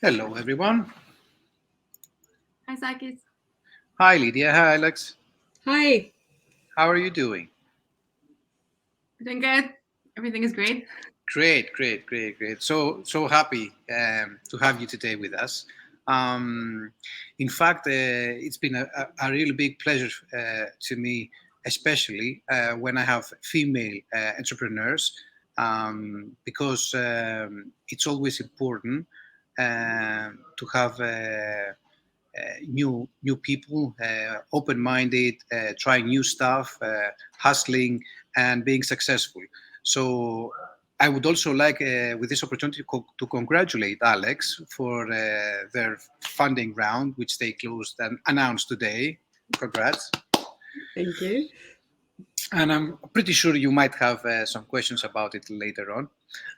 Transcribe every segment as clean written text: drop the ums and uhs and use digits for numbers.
Hello, everyone. Hi, Sakis. Hi, Lidia. Hi, Alex. Hi. How are you doing? Doing good. Everything is great. Great, great, great, great. So happy to have you today with us. Um, in fact, it's been a really big pleasure to me, especially when I have female entrepreneurs, because it's always important to have. New people, open-minded, trying new stuff, hustling, and being successful. So I would also like, with this opportunity, to congratulate Alex for their funding round, which they closed and announced today. Congrats. Thank you. And I'm pretty sure you might have some questions about it later on.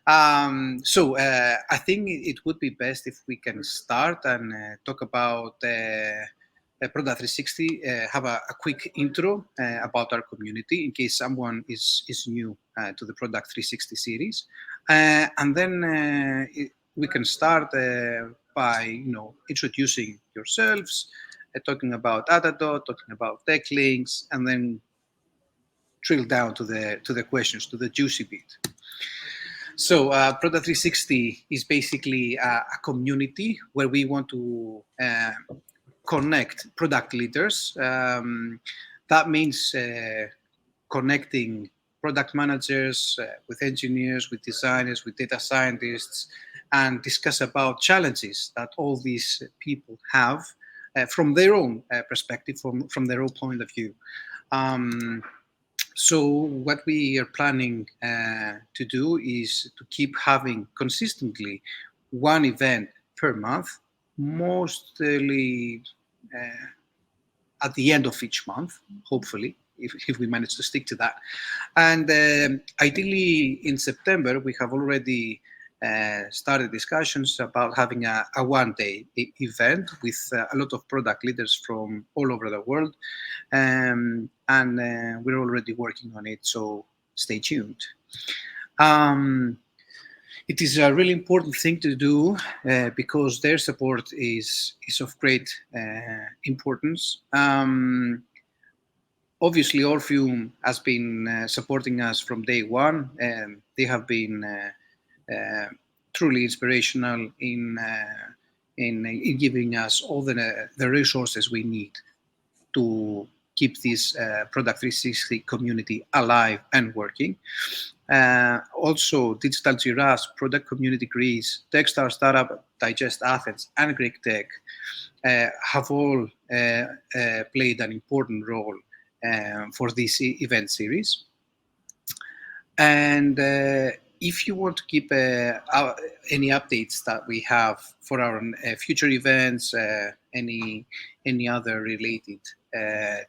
I think it would be best if we can start and talk about Product 360, have a quick intro about our community in case someone is new to the Product 360 series. And then we can start by introducing yourselves, talking about Datadot, talking about tech links, and then drill down to the questions, to the juicy bit. So, Product 360 is basically a community where we want to connect product leaders. That means connecting product managers with engineers, with designers, with data scientists, and discuss about challenges that all these people have from their own perspective, from their own point of view. Um, so what we are planning to do is to keep having consistently one event per month, mostly uh, at the end of each month, hopefully, if we manage to stick to that. And ideally, in September, we have already started discussions about having a one-day event with a lot of product leaders from all over the world, and we're already working on it. So stay tuned. Um, it is a really important thing to do because their support is of great importance. Obviously, Orpheum has been supporting us from day one, and they have been truly inspirational in giving us all the resources we need to keep this Product 360 community alive and working. Also, Digital Giras, Product Community Greece, Techstar Startup, Digest Athens, and Greek Tech have all played an important role for this event series. And if you want to keep any updates that we have for our future events, any other related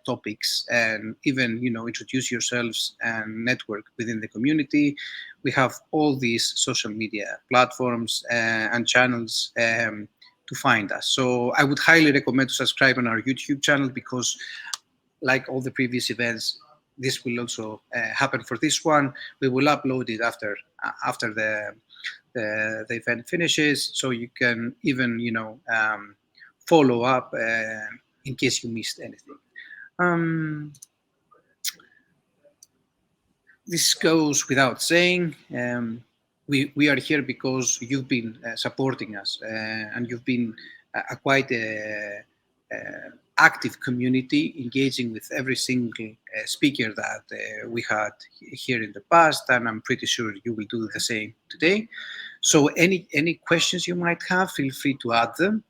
topics, and even introduce yourselves and network within the community, we have all these social media platforms and channels to find us. So I would highly recommend to subscribe on our YouTube channel because, like all the previous events, this will also happen for this one. We will upload it after the event finishes, so you can even follow up in case you missed anything. Um, this goes without saying. We are here because you've been supporting us, and you've been quite active community, engaging with every single speaker that we had here in the past, and I'm pretty sure you will do the same today. So any questions you might have, feel free to add them.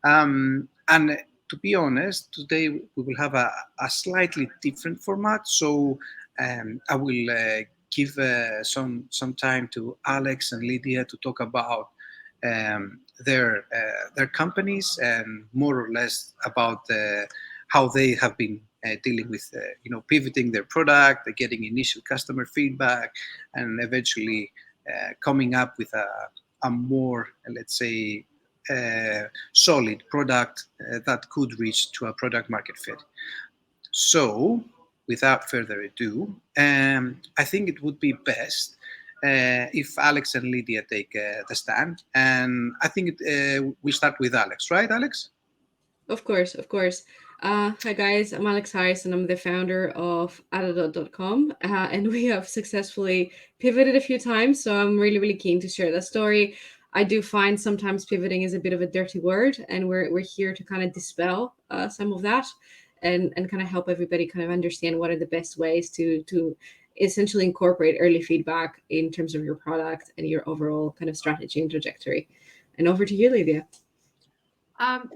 And to be honest, today we will have a slightly different format. So I will give some time to Alex and Lydia to talk about their companies and more or less about how they have been dealing with pivoting their product, getting initial customer feedback, and eventually coming up with a more, let's say, solid product that could reach to a product market fit. So, without further ado, I think it would be best if Alex and Lydia take the stand. And I think we'll start with Alex, right, Alex? Of course, of course. Hi guys, I'm Alex Harris and I'm the founder of Adadot.com. And we have successfully pivoted a few times, so I'm really, really keen to share that story. I do find sometimes pivoting is a bit of a dirty word, and we're here to kind of dispel some of that and kind of help everybody kind of understand what are the best ways to essentially incorporate early feedback in terms of your product and your overall kind of strategy and trajectory. And over to you, Lidia.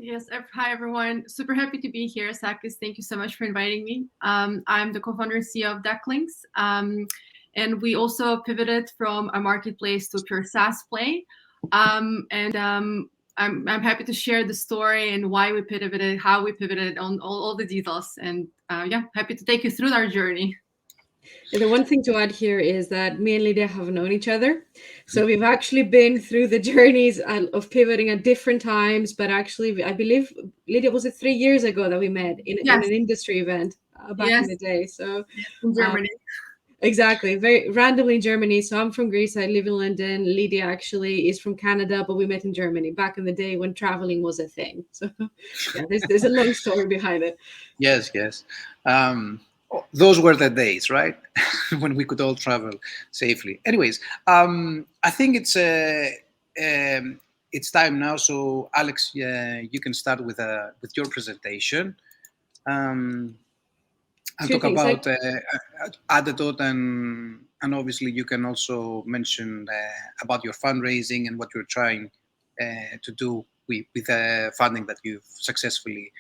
Yes, hi everyone. Super happy to be here, Sakis. Thank you so much for inviting me. I'm the co-founder and CEO of Ducklinks, and we also pivoted from a marketplace to a pure SaaS play. I'm happy to share the story and why we pivoted, how we pivoted, on all the details. And yeah, happy to take you through our journey. And the one thing to add here is that me and Lydia have known each other. So we've actually been through the journeys of pivoting at different times. But actually, I believe, Lydia, was it 3 years ago that we met in Yes. an industry event back in the day? So in Germany. Exactly. Very randomly in Germany. So I'm from Greece. I live in London. Lydia actually is from Canada, but we met in Germany back in the day when traveling was a thing. So yeah, there's a long story behind it. Yes, yes. Those were the days, right? When we could all travel safely. Anyways, I think it's time now. So, Alex, you can start with your presentation and Two talk things. about Adadot, and obviously you can also mention about your fundraising and what you're trying to do with the funding that you've successfully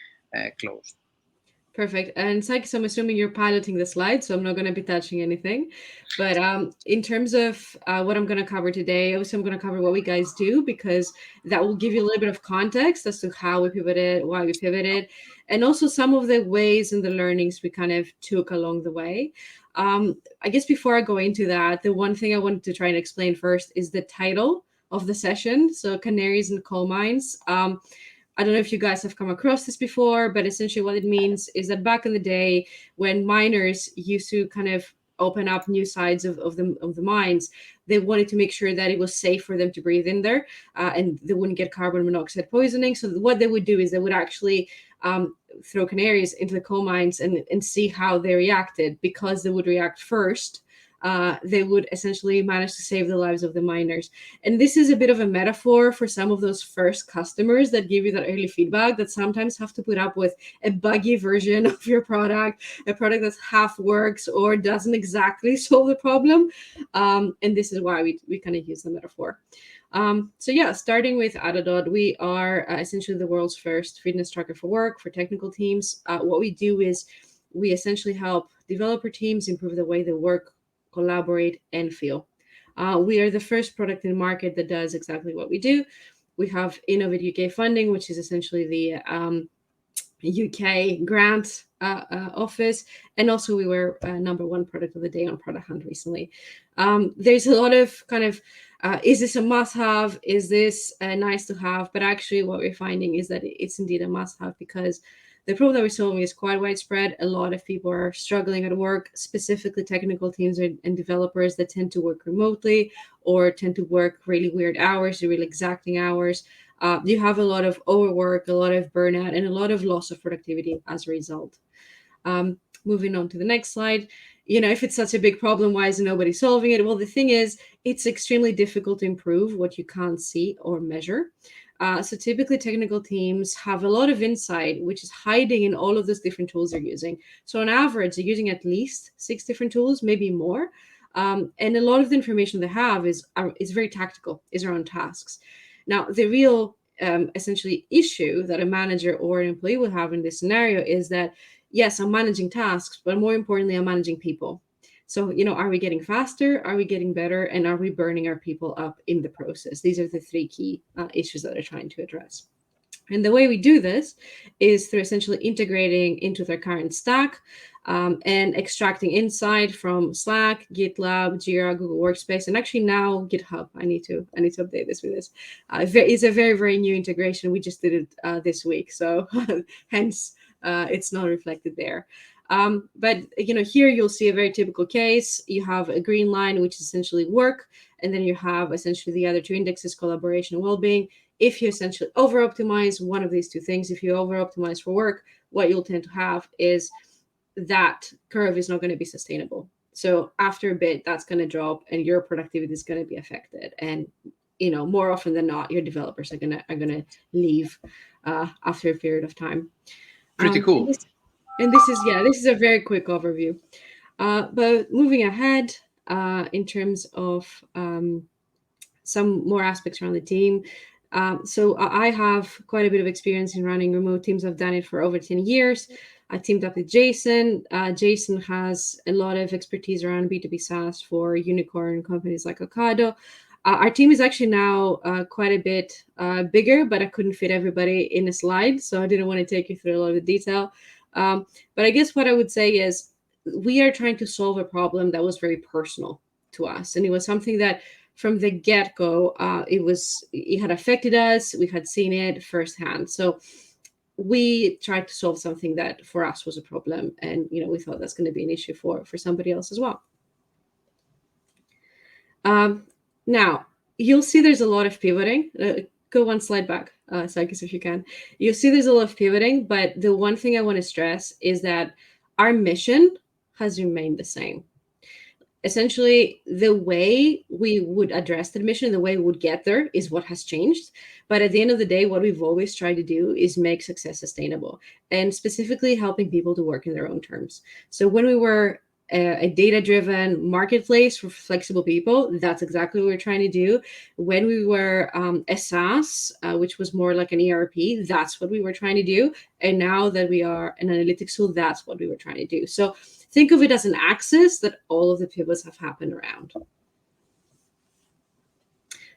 closed. Perfect. And Sakis, I'm assuming you're piloting the slide, so I'm not going to be touching anything. But in terms of what I'm going to cover today, obviously I'm going to cover what we guys do, because that will give you a little bit of context as to how we pivoted, why we pivoted, and also some of the ways and the learnings we kind of took along the way. I guess before I go into that, the one thing I wanted to try and explain first is the title of the session. So Canaries and Coal Mines. I don't know if you guys have come across this before, but essentially what it means is that back in the day, when miners used to kind of open up new sides of the mines, they wanted to make sure that it was safe for them to breathe in there, and they wouldn't get carbon monoxide poisoning. So what they would do is they would actually throw canaries into the coal mines and see how they reacted. Because they would react first, they would essentially manage to save the lives of the miners. And this is a bit of a metaphor for some of those first customers that give you that early feedback, that sometimes have to put up with a buggy version of your product, a product that half works or doesn't exactly solve the problem. And this is why we kind of use the metaphor. So yeah, starting with Adadot, we are essentially the world's first fitness tracker for work, for technical teams. What we do is we essentially help developer teams improve the way they work, collaborate, and feel. We are the first product in the market that does exactly what we do. We have Innovate UK funding, which is essentially the UK grant office, and also we were number one product of the day on Product Hunt recently. There's a lot of kind of is this a must-have? Is this nice to have? But actually, what we're finding is that it's indeed a must-have, because the problem that we're solving is quite widespread. A lot of people are struggling at work, specifically technical teams and developers that tend to work remotely or tend to work really weird hours, really exacting hours. You have a lot of overwork, a lot of burnout, and a lot of loss of productivity as a result. Moving on to the next slide. If it's such a big problem, why is nobody solving it? Well, the thing is, it's extremely difficult to improve what you can't see or measure. So typically technical teams have a lot of insight, which is hiding in all of those different tools they're using. So on average, they're using at least 6 different tools, maybe more. And a lot of the information they have is very tactical, is around tasks. Now, the real essentially issue that a manager or an employee will have in this scenario is that, yes, I'm managing tasks, but more importantly, I'm managing people. So, are we getting faster? Are we getting better? And are we burning our people up in the process? These are the 3 key issues that they're trying to address. And the way we do this is through essentially integrating into their current stack and extracting insight from Slack, GitLab, Jira, Google Workspace, and actually now GitHub. I need to update this with this. It's a very, very new integration. We just did it this week, so hence it's not reflected there. But here you'll see a very typical case. You have a green line, which is essentially work, and then you have essentially the other two indexes, collaboration and well-being. If you essentially over-optimize one of these two things, if you over-optimize for work, what you'll tend to have is that curve is not going to be sustainable. So after a bit, that's going to drop, and your productivity is going to be affected. And more often than not, your developers are gonna leave after a period of time. Pretty cool. And this is a very quick overview. But moving ahead, in terms of some more aspects around the team. So I have quite a bit of experience in running remote teams. I've done it for over 10 years. I teamed up with Jason. Jason has a lot of expertise around B2B SaaS for unicorn companies like Ocado. Our team is actually now quite a bit bigger, but I couldn't fit everybody in a slide, so I didn't want to take you through a lot of the detail. But I guess what I would say is we are trying to solve a problem that was very personal to us, and it was something that from the get-go, it had affected us. We had seen it firsthand. So we tried to solve something that for us was a problem, and we thought that's going to be an issue for somebody else as well. Now you'll see there's a lot of pivoting. Go one slide back, Sakis, if you can. You'll see there's a lot of pivoting, but the one thing I want to stress is that our mission has remained the same. Essentially, the way we would address the mission, the way we would get there is what has changed. But at the end of the day, what we've always tried to do is make success sustainable, and specifically helping people to work in their own terms. So when we were a data-driven marketplace for flexible people, that's exactly what we're trying to do. When we were a SaaS, which was more like an ERP, that's what we were trying to do. And now that we are an analytics tool, that's what we were trying to do. So think of it as an axis that all of the pivots have happened around.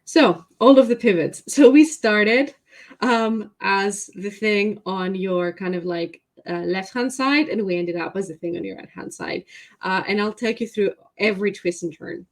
So all of the pivots. So we started as the thing on your kind of like left-hand side, and we ended up as the thing on your right-hand side. And I'll take you through every twist and turn.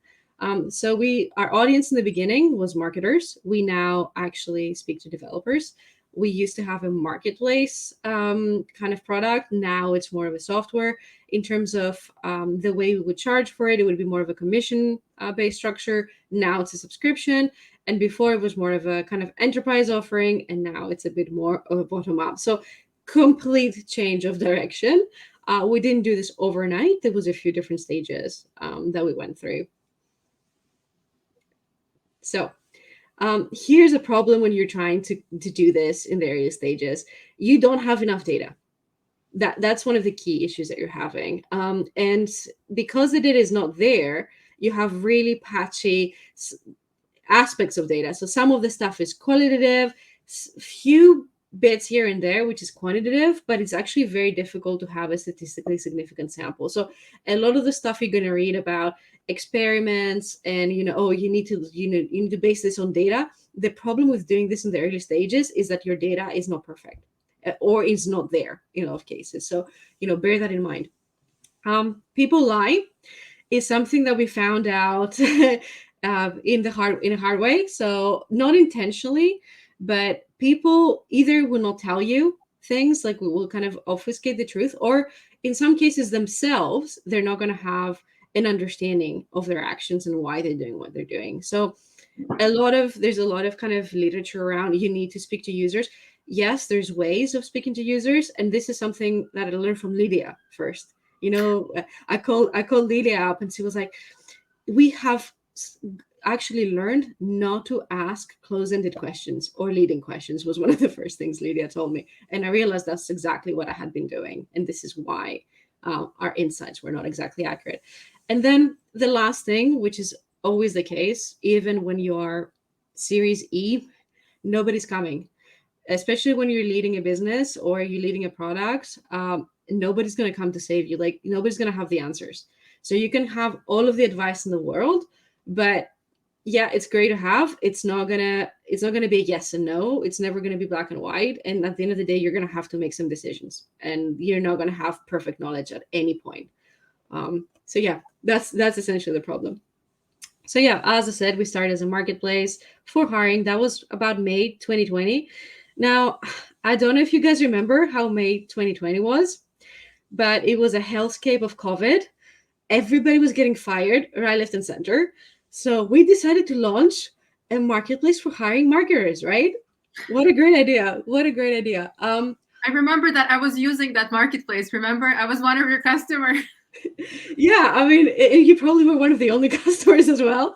So our audience in the beginning was marketers. We now actually speak to developers. We used to have a marketplace kind of product. Now it's more of a software. In terms of the way we would charge for it, it would be more of a commission-based structure. Now it's a subscription. And before it was more of a kind of enterprise offering, and now it's a bit more of a bottom-up. So complete change of direction. We didn't do this overnight. There was a few different stages that we went through. So here's a problem when you're trying to do this in various stages. You don't have enough data. That's one of the key issues that you're having. And because the data is not there, you have really patchy aspects of data. So some of the stuff is qualitative, few bits here and there, which is quantitative, but it's actually very difficult to have a statistically significant sample. So a lot of the stuff you're going to read about experiments and, you need to base this on data. The problem with doing this in the early stages is that your data is not perfect or is not there in a lot of cases. So, bear that in mind. People lie is something that we found out in a hard way. So not intentionally, but people either will not tell you things, like we will kind of obfuscate the truth, or in some cases themselves, they're not going to have an understanding of their actions and why they're doing what they're doing. So there's a lot of kind of literature around you need to speak to users. Yes, there's ways of speaking to users, and this is something that I learned from Lidia first. I called Lidia up, and she was like, we have actually learned not to ask close-ended questions or leading questions, was one of the first things Lidia told me. And I realized that's exactly what I had been doing. And this is why our insights were not exactly accurate. And then the last thing, which is always the case, even when you are Series E, nobody's coming. Especially when you're leading a business or you're leading a product, nobody's going to come to save you. Like, nobody's going to have the answers. So you can have all of the advice in the world, but yeah, it's great to have. It's not gonna be a yes and no. It's never gonna be black and white. And at the end of the day, you're gonna have to make some decisions, and you're not gonna have perfect knowledge at any point. So yeah, that's essentially the problem. So yeah, as I said, we started as a marketplace for hiring. That was about May 2020. Now, I don't know if you guys remember how May 2020 was. but it was a hellscape of COVID. Everybody was getting fired right, left, and center. So we decided to launch a marketplace for hiring marketers, right? What a great idea. What a great idea. I remember that I was using that marketplace. Remember, I was one of your customers. Yeah, I mean, you probably were one of the only customers as well,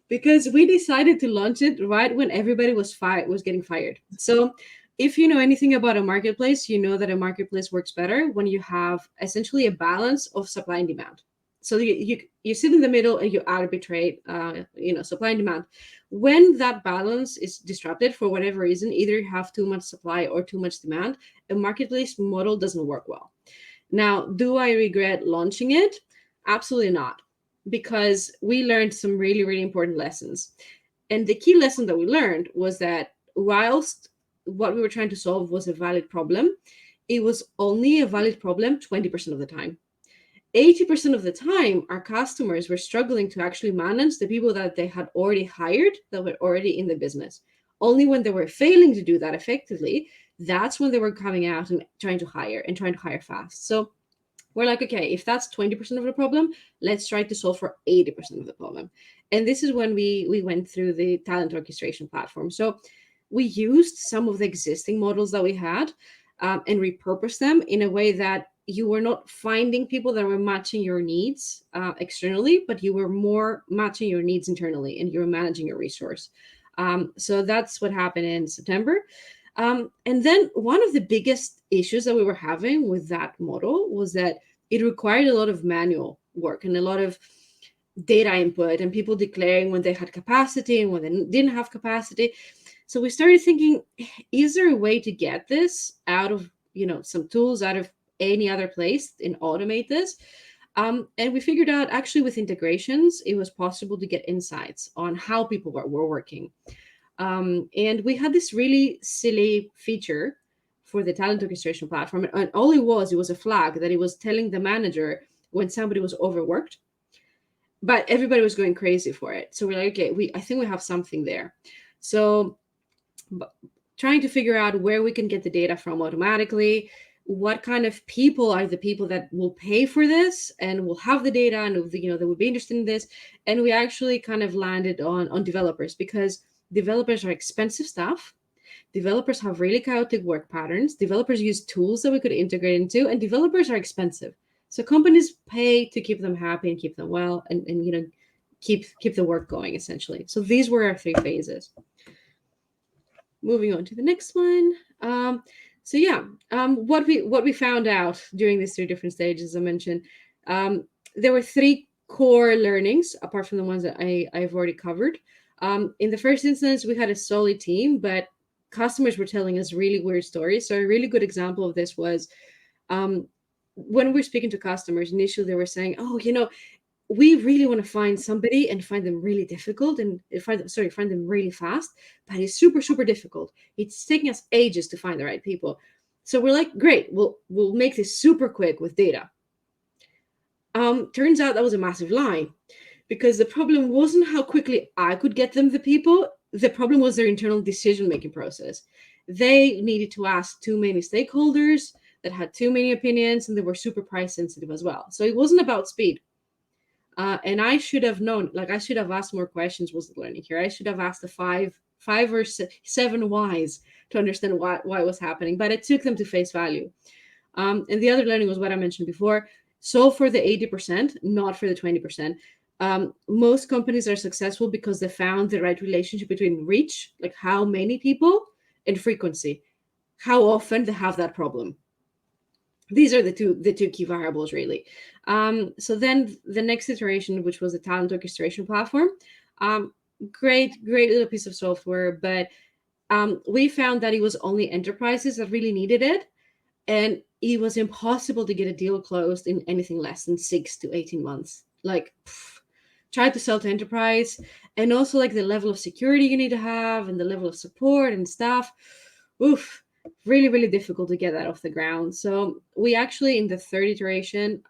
because we decided to launch it right when everybody was getting fired. So, if you know anything about a marketplace, you know that a marketplace works better when you have essentially a balance of supply and demand. So you sit in the middle and you arbitrate, supply and demand. When that balance is disrupted for whatever reason, either you have too much supply or too much demand, a marketplace model doesn't work well. Now, do I regret launching it? Absolutely not, because we learned some really, really important lessons. And the key lesson that we learned was that whilst what we were trying to solve was a valid problem, it was only a valid problem 20% of the time. 80% of the time, our customers were struggling to actually manage the people that they had already hired that were already in the business. Only when they were failing to do that effectively, that's when they were coming out and trying to hire fast. So we're like, okay, if that's 20% of the problem, let's try to solve for 80% of the problem. And this is when we went through the talent orchestration platform. So we used some of the existing models that we had, and repurposed them in a way that you were not finding people that were matching your needs externally, but you were more matching your needs internally, and you were managing your resource. So that's what happened in September. And then one of the biggest issues that we were having with that model was that it required a lot of manual work and a lot of data input, and people declaring when they had capacity and when they didn't have capacity. So we started thinking, is there a way to get this out of, some tools out of any other place and automate this? And we figured out actually with integrations, it was possible to get insights on how people were working. And we had this really silly feature for the talent orchestration platform. And all it was a flag that it was telling the manager when somebody was overworked, but everybody was going crazy for it. So we're like, okay, I think we have something there. So trying to figure out where we can get the data from automatically, what kind of people are the people that will pay for this and will have the data and they would be interested in this. And we actually kind of landed on developers, because developers are expensive stuff. Developers have really chaotic work patterns. Developers use tools that we could integrate into, and developers are expensive. So companies pay to keep them happy and keep them well, and keep the work going essentially. So these were our three phases. Moving on to the next one. What we found out during these three different stages, as I mentioned, there were three core learnings apart from the ones that I've already covered. In the first instance, we had a solid team, but customers were telling us really weird stories. So a really good example of this was when we were speaking to customers, initially they were saying, oh, we really want to find somebody and find them really difficult and find them really fast, but it's super, super difficult. It's taking us ages to find the right people. So we're like, great, we'll make this super quick with data. Turns out that was a massive lie, because the problem wasn't how quickly I could get them the people. The problem was their internal decision-making process. They needed to ask too many stakeholders that had too many opinions, and they were super price sensitive as well. So it wasn't about speed. And I should have known, I should have asked more questions was the learning here. I should have asked the five or seven whys to understand why it was happening, but it took them to face value. And the other learning was what I mentioned before. So for the 80%, not for the 20%. Most companies are successful because they found the right relationship between reach, like how many people, and frequency, how often they have that problem. These are the two key variables, really. So then the next iteration, which was the talent orchestration platform, great little piece of software, but we found that it was only enterprises that really needed it, and it was impossible to get a deal closed in anything less than 6 to 18 months. Try to sell to enterprise, and also the level of security you need to have and the level of support and stuff. Oof. Really, really difficult to get that off the ground. So we actually, in the third iteration,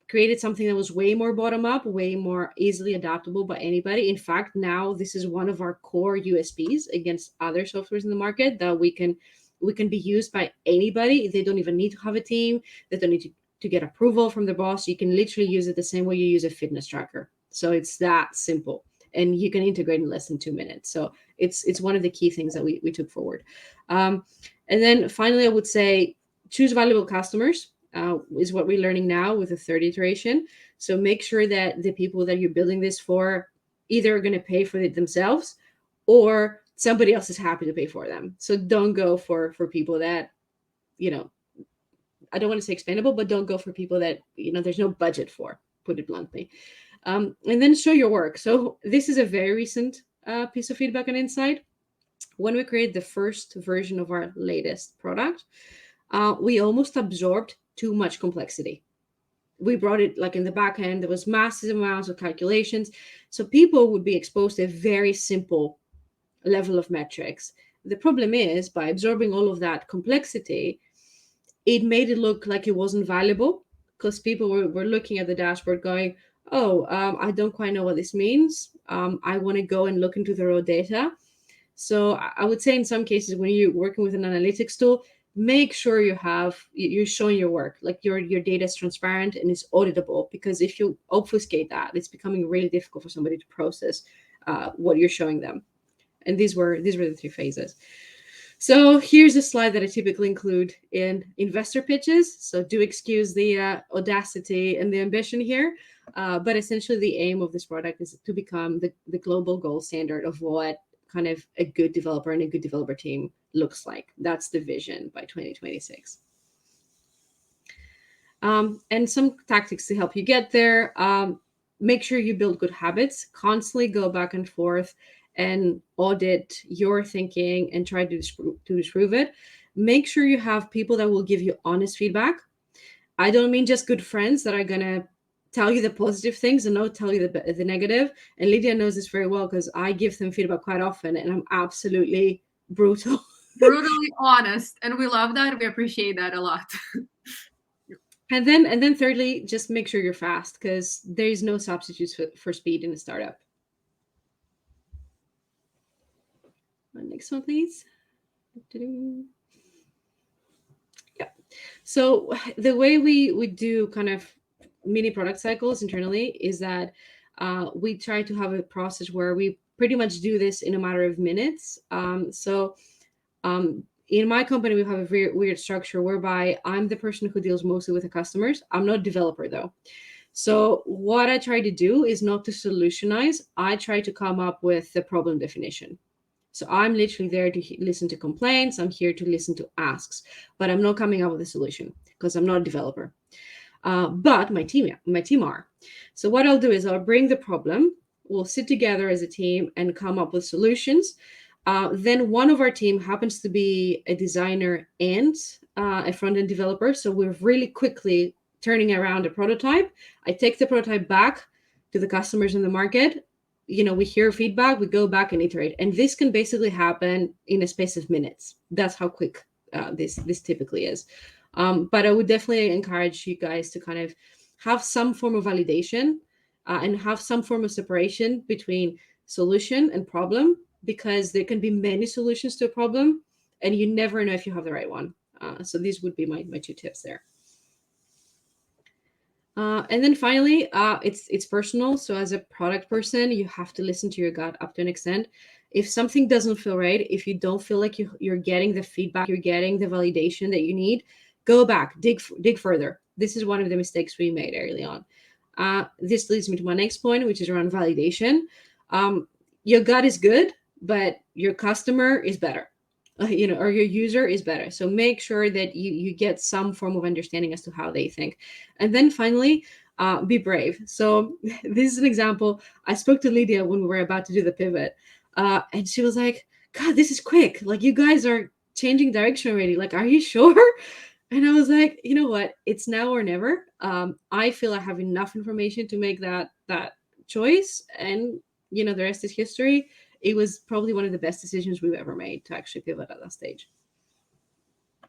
created something that was way more bottom up, way more easily adaptable by anybody. In fact, now this is one of our core USPs against other softwares in the market, that we can we can be used by anybody. They don't even need to have a team. They don't need to get approval from the boss. You can literally use it the same way you use a fitness tracker. So it's that simple, and you can integrate in less than 2 minutes. So it's one of the key things that we took forward. And then finally, I would say choose valuable customers. Is what we're learning now with the third iteration. So make sure that the people that you're building this for either are going to pay for it themselves, or somebody else is happy to pay for them. So don't go for people that, I don't want to say expendable, but don't go for people that, there's no budget for, put it bluntly. And then show your work. So this is a very recent piece of feedback and insight. When we created the first version of our latest product, we almost absorbed too much complexity. We brought it like in the back end, there was massive amounts of calculations. So people would be exposed to a very simple level of metrics. The problem is, by absorbing all of that complexity, it made it look like it wasn't valuable, because people were looking at the dashboard going, oh, I don't quite know what this means. I want to go and look into the raw data. So I would say in some cases, when you're working with an analytics tool, make sure you're showing your work, like your data is transparent and is auditable, because if you obfuscate that, it's becoming really difficult for somebody to process what you're showing them. And these were the 3 phases. So here's a slide that I typically include in investor pitches. So do excuse the audacity and the ambition here. But essentially the aim of this product is to become the global gold standard of what kind of a good developer and a good developer team looks like. That's the vision by 2026. And some tactics to help you get there. Make sure you build good habits, constantly go back and forth and audit your thinking and try to disprove it. Make sure you have people that will give you honest feedback. I don't mean just good friends that are going to tell you the positive things and not tell you the negative. And Lidia knows this very well, because I give them feedback quite often and I'm absolutely brutal. Brutally honest. And we love that. We appreciate that a lot. And then thirdly, just make sure you're fast, because there is no substitutes for speed in a startup. Next one, please. Yeah. So the way we do kind of mini product cycles internally is that we try to have a process where we pretty much do this in a matter of minutes. In my company, we have a very weird structure whereby I'm the person who deals mostly with the customers. I'm not a developer though. So what I try to do is not to solutionize. I try to come up with the problem definition. So I'm literally there to listen to complaints. I'm here to listen to asks, but I'm not coming up with a solution because I'm not a developer. But my team are. So what I'll do is I'll bring the problem. We'll sit together as a team and come up with solutions. Then one of our team happens to be a designer and a front-end developer. So we're really quickly turning around a prototype. I take the prototype back to the customers in the market. We hear feedback, we go back and iterate. And this can basically happen in a space of minutes. That's how quick this typically is. But I would definitely encourage you guys to kind of have some form of validation and have some form of separation between solution and problem, because there can be many solutions to a problem and you never know if you have the right one. So these would be my 2 tips there. And then finally, it's personal. So as a product person, you have to listen to your gut up to an extent. If something doesn't feel right, if you don't feel like you're getting the feedback, you're getting the validation that you need, go back, dig further. This is one of the mistakes we made early on. This leads me to my next point, which is around validation. Your gut is good, but your customer is better. Or your user is better. So make sure that you get some form of understanding as to how they think. And then finally, be brave. So this is an example. I spoke to Lidia when we were about to do the pivot, and she was like, God, this is quick. Like, you guys are changing direction already. Like, are you sure? And I was like, you know what? It's now or never. I feel I have enough information to make that choice. And, the rest is history. It was probably one of the best decisions we've ever made to actually pivot at that stage.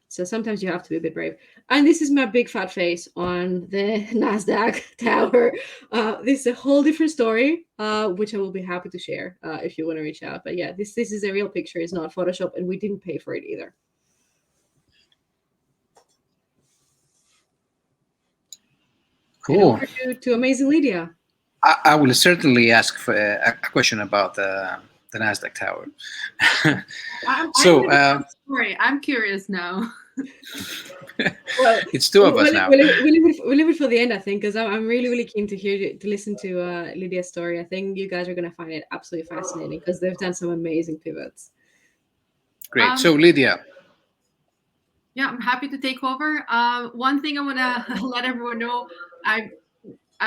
So sometimes you have to be a bit brave. And this is my big fat face on the NASDAQ tower. This is a whole different story, which I will be happy to share if you want to reach out. But yeah, this is a real picture. It's not Photoshop, and we didn't pay for it either. And Cool. over to amazing Lidia. I will certainly ask for a question about the Nasdaq Tower. So Sorry, I'm curious now. Well, it's two of us now. We'll leave it for the end, I think, because I'm really keen to listen to Lydia's story. I think you guys are going to find it absolutely fascinating because they've done some amazing pivots. Great. So Lidia. Yeah, I'm happy to take over. One thing I want to let everyone know,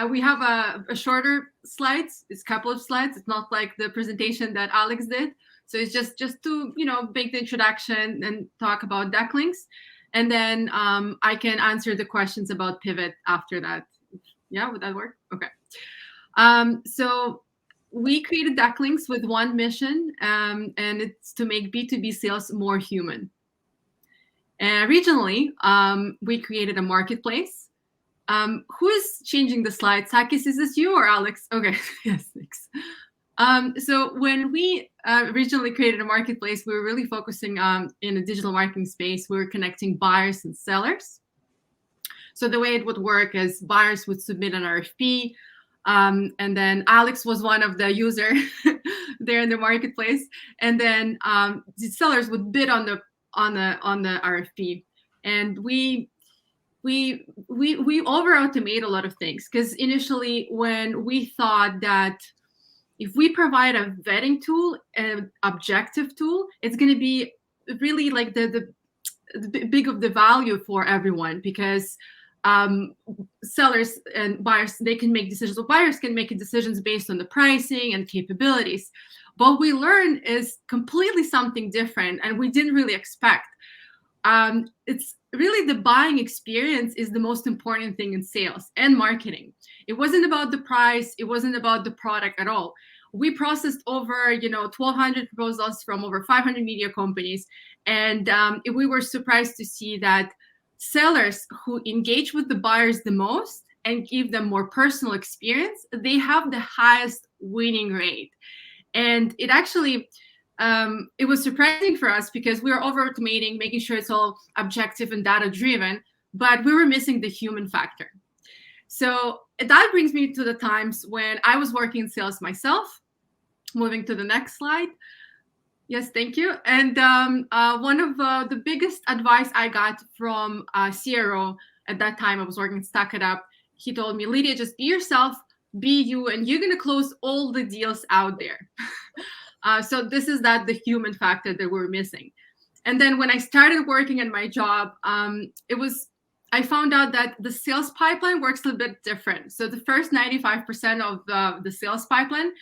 we have a shorter slides. It's a couple of slides. It's not like the presentation that Alex did. So it's just to make the introduction and talk about deck links, and then I can answer the questions about pivot after that. Yeah, would that work? Okay. So we created deck links with one mission, and it's to make B2B sales more human. And originally, we created a marketplace. Who is changing the slide? Sakis, is this you or Alex? Okay, yes, thanks. So when we originally created a marketplace, we were really focusing in a digital marketing space. We were connecting buyers and sellers. So the way it would work is buyers would submit an RFP, and then Alex was one of the user there in the marketplace, and then the sellers would bid on the RFP, and we over automate a lot of things, because initially when we thought that if we provide a vetting tool, an objective tool, it's going to be really like the big of the value for everyone, because sellers and buyers, they can make decisions. So buyers can make decisions based on the pricing and capabilities. What we learned is completely something different, and we didn't really expect. It's really the buying experience is the most important thing in sales and marketing. It wasn't about the price. It wasn't about the product at all. We processed over 1,200 proposals from over 500 media companies, and we were surprised to see that sellers who engage with the buyers the most and give them more personal experience, they have the highest winning rate. And it actually it was surprising for us, because we were over automating, making sure it's all objective and data driven, but we were missing the human factor. So that brings me to the times when I was working in sales myself. Moving to the next slide. Yes, thank you. And one of the biggest advice I got from CRO at that time, I was working Stack It Up. He told me, Lidia, just be yourself, be you, and you're going to close all the deals out there. So this is the human factor that we're missing. And then when I started working at my job, I found out that the sales pipeline works a little bit different. So the first 95% of the sales pipeline,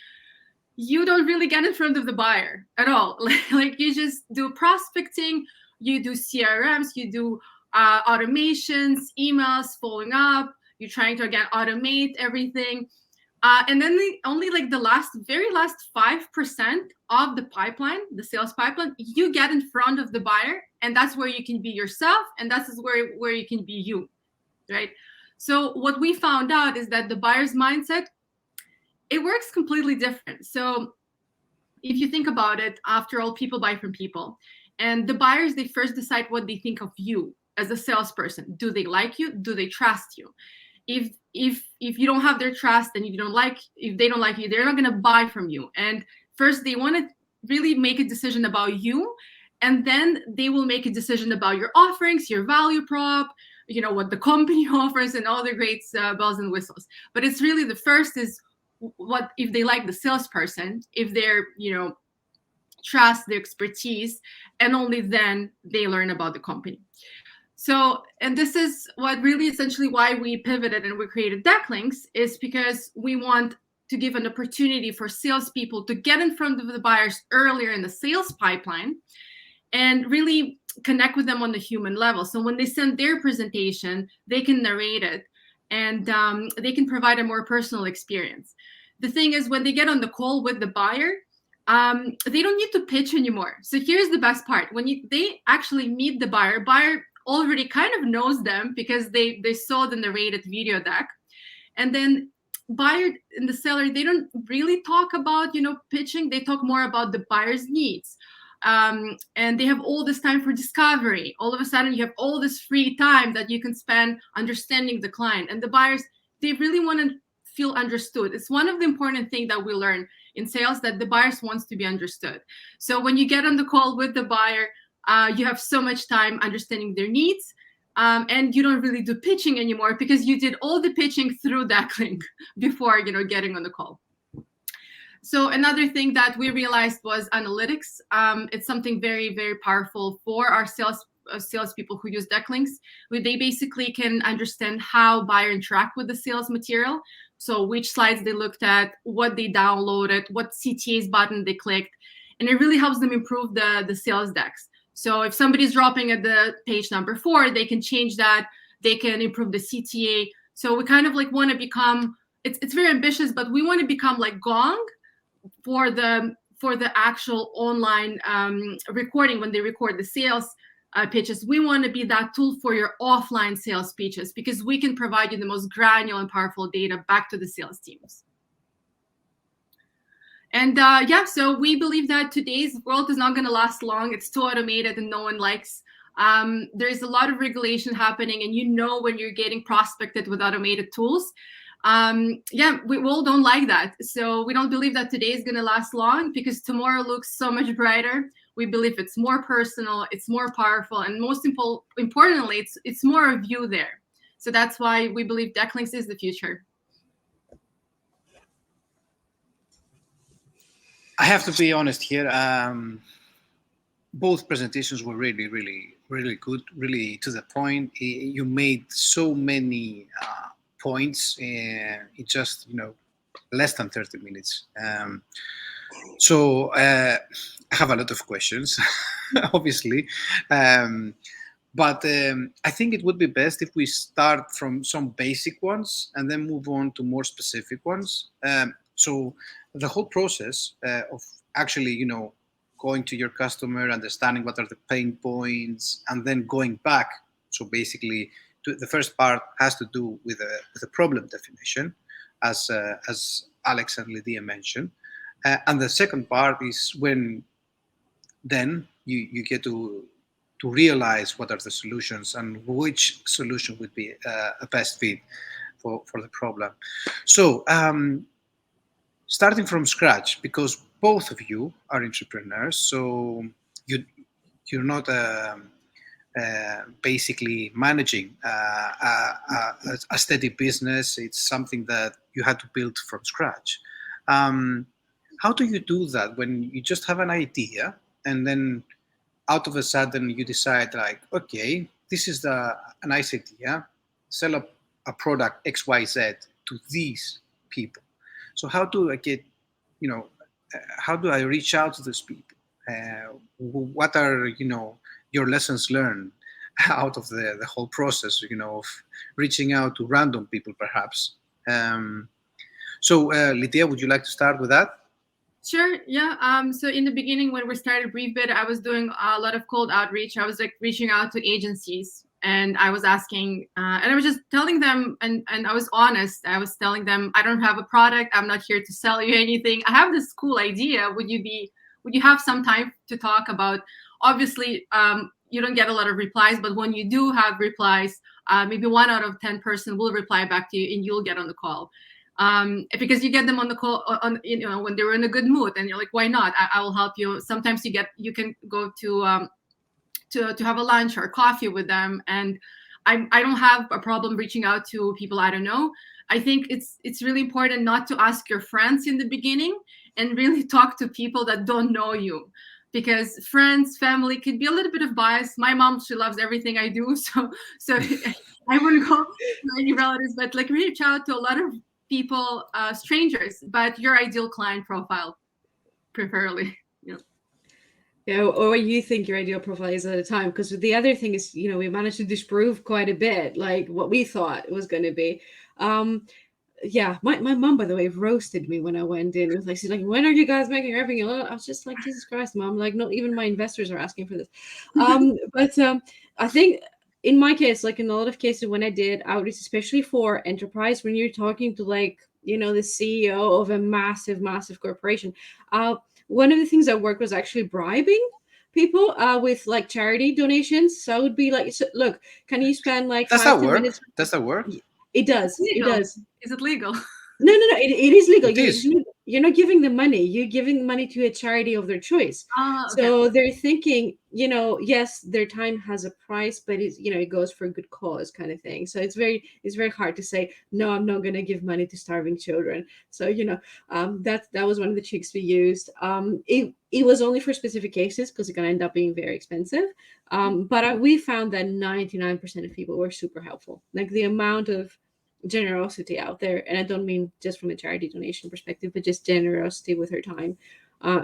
you don't really get in front of the buyer at all. Like you just do prospecting, you do CRMs, you do automations, emails, following up. You're trying to, again, automate everything. And then only like the very last 5% of the pipeline, the sales pipeline, you get in front of the buyer, and that's where you can be yourself, and that's where you can be you, right? So what we found out is that the buyer's mindset, it works completely different. So if you think about it, after all, people buy from people, and the buyers, they first decide what they think of you as a salesperson. Do they like you? Do they trust you? If you don't have their trust, and if they don't like you, they're not going to buy from you. And first, they want to really make a decision about you, and then they will make a decision about your offerings, your value prop, what the company offers, and all the great bells and whistles. But it's really the first is what if they like the salesperson, if they're trust their expertise, and only then they learn about the company. So, and this is what really essentially why we pivoted and we created deck links, is because we want to give an opportunity for salespeople to get in front of the buyers earlier in the sales pipeline and really connect with them on the human level. So when they send their presentation, they can narrate it, and they can provide a more personal experience. The thing is, when they get on the call with the buyer, they don't need to pitch anymore. So here's the best part. When they actually meet the buyer already kind of knows them, because they saw the narrated video deck. And then buyer and the seller, they don't really talk about pitching. They talk more about the buyer's needs. And they have all this time for discovery. All of a sudden, you have all this free time that you can spend understanding the client. And the buyers, they really want to feel understood. It's one of the important things that we learn in sales, that the buyers wants to be understood. So when you get on the call with the buyer, you have so much time understanding their needs, and you don't really do pitching anymore because you did all the pitching through that link before, getting on the call. So another thing that we realized was analytics. It's something very, very powerful for our salespeople who use deck links. They basically can understand how buyer interact with the sales material. So which slides they looked at, what they downloaded, what CTAs button they clicked, and it really helps them improve the sales decks. So if somebody's dropping at the page number 4, they can change that. They can improve the CTA. So we kind of like want to become, it's very ambitious, but we want to become like Gong for the actual online recording. When they record the sales pitches, we want to be that tool for your offline sales pitches, because we can provide you the most granular and powerful data back to the sales teams. And so we believe that today's world is not going to last long. It's too automated and no one likes. There's a lot of regulation happening, and when you're getting prospected with automated tools, we all don't like that. So we don't believe that today is going to last long, because tomorrow looks so much brighter. We believe it's more personal, it's more powerful, and most importantly, it's more of you there. So that's why we believe deck links is the future. I have to be honest here. Both presentations were really, really, really good, really to the point. You made so many points in just less than 30 minutes. So I have a lot of questions, obviously, but I think it would be best if we start from some basic ones and then move on to more specific ones. So the whole process of actually, going to your customer, understanding what are the pain points, and then going back. So basically, the first part has to do with a problem definition, as Alex and Lidia mentioned, and the second part is when then you get to realize what are the solutions and which solution would be a best fit for the problem. So starting from scratch, because both of you are entrepreneurs, so you're not basically managing a steady business. It's something that you had to build from scratch. How do you do that when you just have an idea and then out of a sudden you decide like, okay, this is a nice idea, sell a product XYZ to these people. So how do I get, how do I reach out to those people? What are, your lessons learned out of the whole process, of reaching out to random people, perhaps? So Lidia, would you like to start with that? Sure. Yeah. So in the beginning, when we started BriefBid, I was doing a lot of cold outreach. I was like reaching out to agencies, and I was asking, and I was just telling them, and I was honest. I was telling them, I don't have a product. I'm not here to sell you anything. I have this cool idea. Would you have some time to talk about? Obviously, you don't get a lot of replies, but when you do have replies, maybe 1 out of 10 person will reply back to you, and you'll get on the call. Because you get them on the call on when they're in a good mood, and you're like, why not? I will help you. Sometimes you can go to have a lunch or coffee with them, and I don't have a problem reaching out to people I don't know. I think it's really important not to ask your friends in the beginning, and really talk to people that don't know you, because friends, family could be a little bit of bias. My mom, she loves everything I do, so I wouldn't go to any relatives, but like reach out to a lot of people, strangers, but your ideal client profile, preferably. Or you think your ideal profile is at a time, because the other thing is, we managed to disprove quite a bit, like what we thought it was going to be. My mom, by the way, roasted me when I went in. It was like, she's like, when are you guys making everything? I was just like, Jesus Christ, Mom, like not even my investors are asking for this. But I think in my case, like in a lot of cases when I did outreach, especially for enterprise, when you're talking to like, the CEO of a massive, massive corporation, one of the things that worked was actually bribing people with like charity donations. So I would be like, look, can you spend like Does 5 that to work? minutes? Does that work? It does. It Legal. does. Is it legal? No, no, no. It is legal. It is. You're not giving them money. You're giving money to a charity of their choice. Okay. So they're thinking, yes, their time has a price, but it goes for a good cause, kind of thing. So it's very hard to say no. I'm not going to give money to starving children. So that was one of the tricks we used. It was only for specific cases because it can end up being very expensive. But we found that 99% of people were super helpful. Like the amount of generosity out there, and I don't mean just from a charity donation perspective, but just generosity with her time,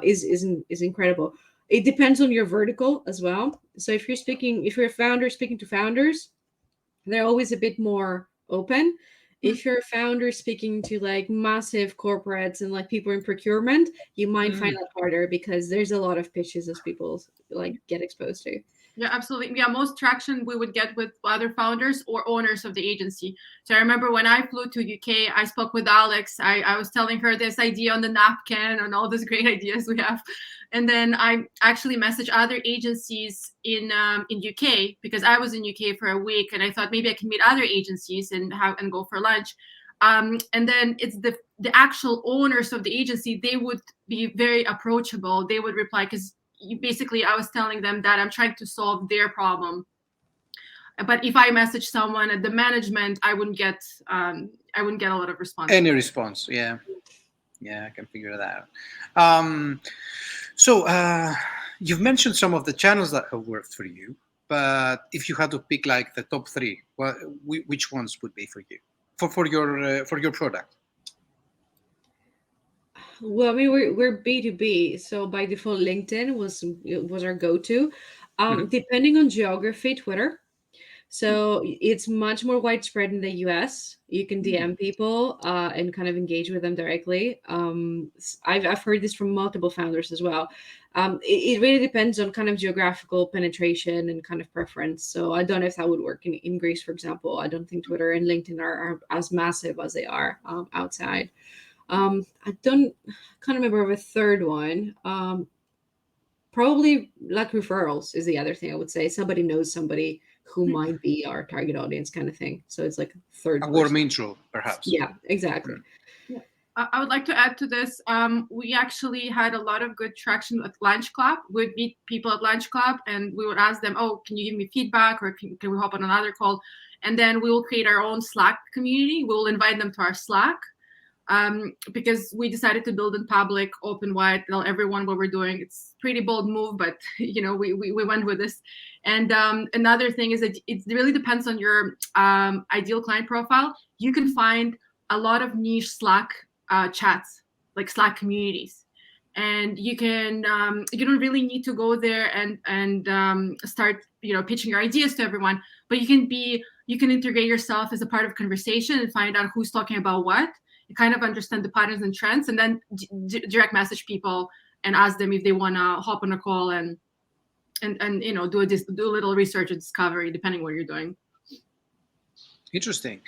is incredible. It depends on your vertical as well. So if you're a founder speaking to founders, they're always a bit more open. If you're a founder speaking to like massive corporates and like people in procurement, you might find that harder because there's a lot of pitches as people like get exposed to. Yeah, absolutely. Yeah, most traction we would get with other founders or owners of the agency. So I remember when I flew to UK, I spoke with Alex. I was telling her this idea on the napkin and all these great ideas we have. And then I actually messaged other agencies in UK because I was in UK for a week and I thought maybe I can meet other agencies and go for lunch. And then it's the actual owners of the agency. They would be very approachable. They would reply because basically I was telling them that I'm trying to solve their problem, but if I message someone at the management, I wouldn't get a lot of response. Any response? Yeah, I can figure that out. So you've mentioned some of the channels that have worked for you, but if you had to pick like the top three, which ones would be for you for your product? Well, I mean, we're B2B, so by default, LinkedIn was our go-to. Depending on geography, Twitter. So it's much more widespread in the US. You can DM people and kind of engage with them directly. I've heard this from multiple founders as well. It really depends on kind of geographical penetration and kind of preference. So I don't know if that would work in Greece, for example. I don't think Twitter and LinkedIn are as massive as they are outside. I can't remember of a third one. Probably like referrals is the other thing I would say. Somebody knows somebody who might be our target audience, kind of thing. So it's like third. A warm intro, perhaps. Yeah, exactly. Yeah. I would like to add to this. We actually had a lot of good traction at Lunch Club. We'd meet people at Lunch Club and we would ask them, "Oh, can you give me feedback, or can we hop on another call?" And then we will create our own Slack community. We'll invite them to our Slack. Because we decided to build in public, open wide, tell everyone what we're doing. It's pretty bold move, but we went with this. And another thing is that it really depends on your ideal client profile. You can find a lot of niche Slack chats, like Slack communities, and you don't really need to go there and start pitching your ideas to everyone. But you can integrate yourself as a part of conversation and find out who's talking about what. You kind of understand the patterns and trends, and then direct message people and ask them if they want to hop on a call and do a little research and discovery, depending what you're doing. Interesting,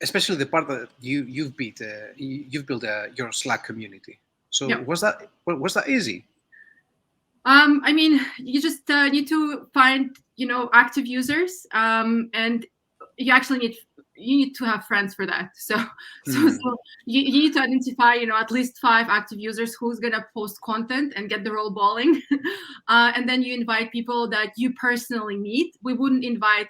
especially the part that you've built your Slack community. So Yeah. was that easy? I mean, you just need to find active users, and you actually need to have friends for that. So you need to identify at least 5 active users who's gonna post content and get the roll balling, and then you invite people that you personally meet. We wouldn't invite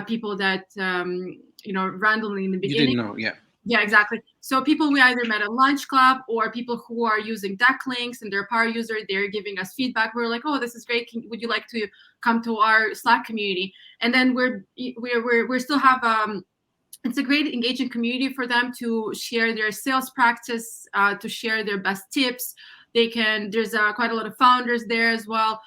people that randomly in the beginning. You didn't know, yeah. Yeah, exactly. So people we either met at Lunch Club or people who are using deck links and they're a power user, they're giving us feedback. We're like, "Oh, this is great. Would you like to come to our Slack community?" And then we still have it's a great engaging community for them to share their sales practice, to share their best tips. There's quite a lot of founders there as well.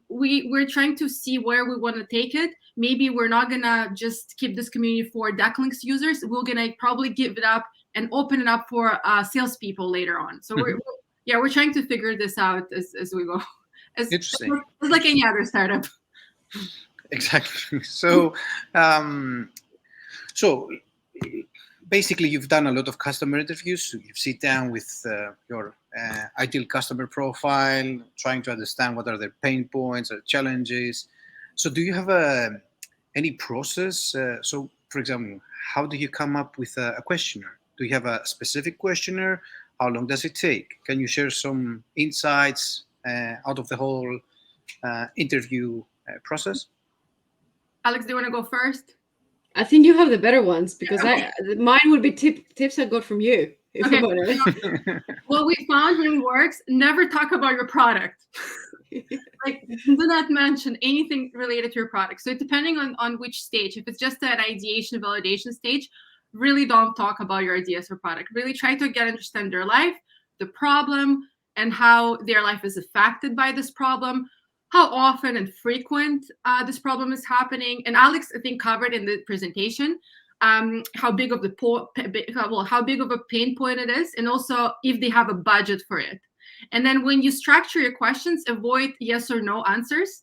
We're trying to see where we want to take it. Maybe we're not gonna just keep this community for Decklinks users. We're gonna probably give it up and open it up for salespeople later on. So we're trying to figure this out as we go. Interesting. It's like any other startup. Exactly. So, basically, you've done a lot of customer interviews. You sit down with your ideal customer profile, trying to understand what are their pain points or challenges. So do you have any process? So, for example, how do you come up with a questionnaire? Do you have a specific questionnaire? How long does it take? Can you share some insights out of the whole interview process? Alex, do you want to go first? I think you have the better ones because Okay. mine would be tips I got from you, if Okay. I'm honest. What we found really works: never talk about your product. Like, do not mention anything related to your product. So depending on which stage, if it's just an ideation validation stage, really don't talk about your ideas or product. Really try to understand their life, the problem, and how their life is affected by this problem, how often and frequent this problem is happening. And Alex, I think, covered in the presentation how big of how big of a pain point it is, and also if they have a budget for it. And then when you structure your questions, avoid yes or no answers.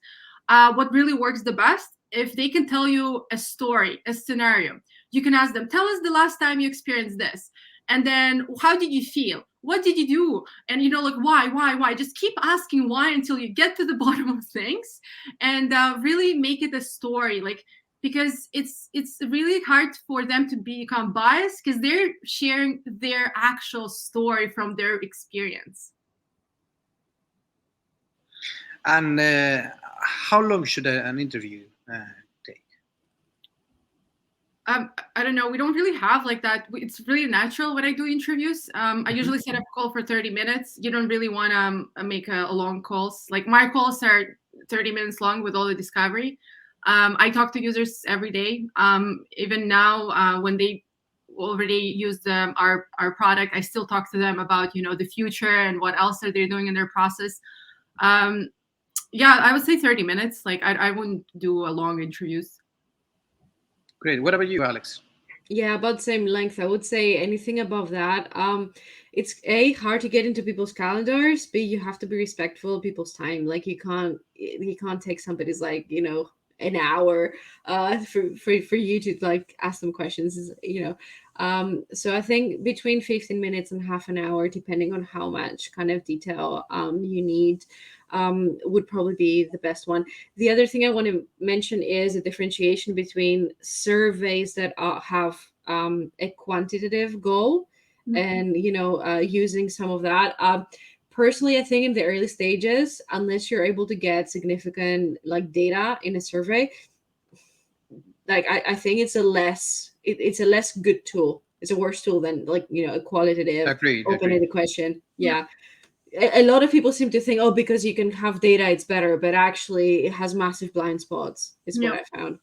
What really works the best, if they can tell you a story, a scenario, you can ask them, tell us the last time you experienced this. And then how did you feel? What did you do? And like, why? Just keep asking why until you get to the bottom of things, and really make it a story. Like, because it's really hard for them to become biased because they're sharing their actual story from their experience. And how long should an interview take? I don't know. We don't really have like that. It's really natural when I do interviews. I usually set up a call for 30 minutes. You don't really want to make a long calls. Like, my calls are 30 minutes long with all the discovery. I talk to users every day. Even now, when they already use our product, I still talk to them about the future and what else are they doing in their process. Yeah, I would say 30 minutes. Like, I wouldn't do a long interviews. Great. What about you, Alex? Yeah, about the same length. I would say anything above that. It's hard to get into people's calendars, but you have to be respectful of people's time. Like, you can't take somebody's like an hour for you to like ask them questions. So I think between 15 minutes and half an hour, depending on how much kind of detail you need, would probably be the best one. The other thing I want to mention is a differentiation between surveys that have a quantitative goal and using some of that. Personally, I think in the early stages, unless you're able to get significant like data in a survey, like I think it's a less good tool. It's a worse tool than like a qualitative Agreed. open-ended question. Yeah. A lot of people seem to think, oh, because you can have data, it's better, but actually it has massive blind spots, is what I found.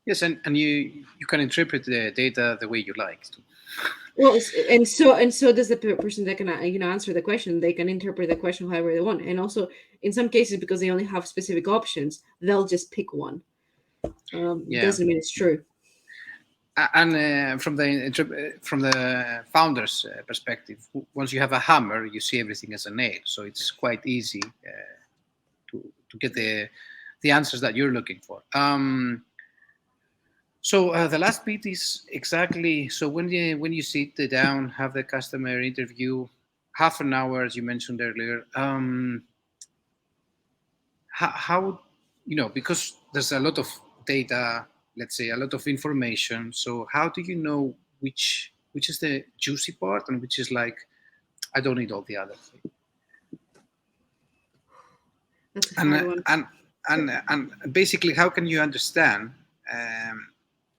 Yes, and you can interpret the data the way you like. Well, and so does the person that can answer the question. They can interpret the question however they want, and also in some cases, because they only have specific options, they'll just pick one. Doesn't mean it's true. And from the founder's perspective, once you have a hammer, you see everything as a nail. So it's quite easy to get the answers that you're looking for. So the last bit is exactly, so when you sit down, have the customer interview, half an hour, as you mentioned earlier, how because there's a lot of data, let's say a lot of information. So how do you know which is the juicy part and which is like, I don't need all the other thing? That's a hard one. And basically, how can you understand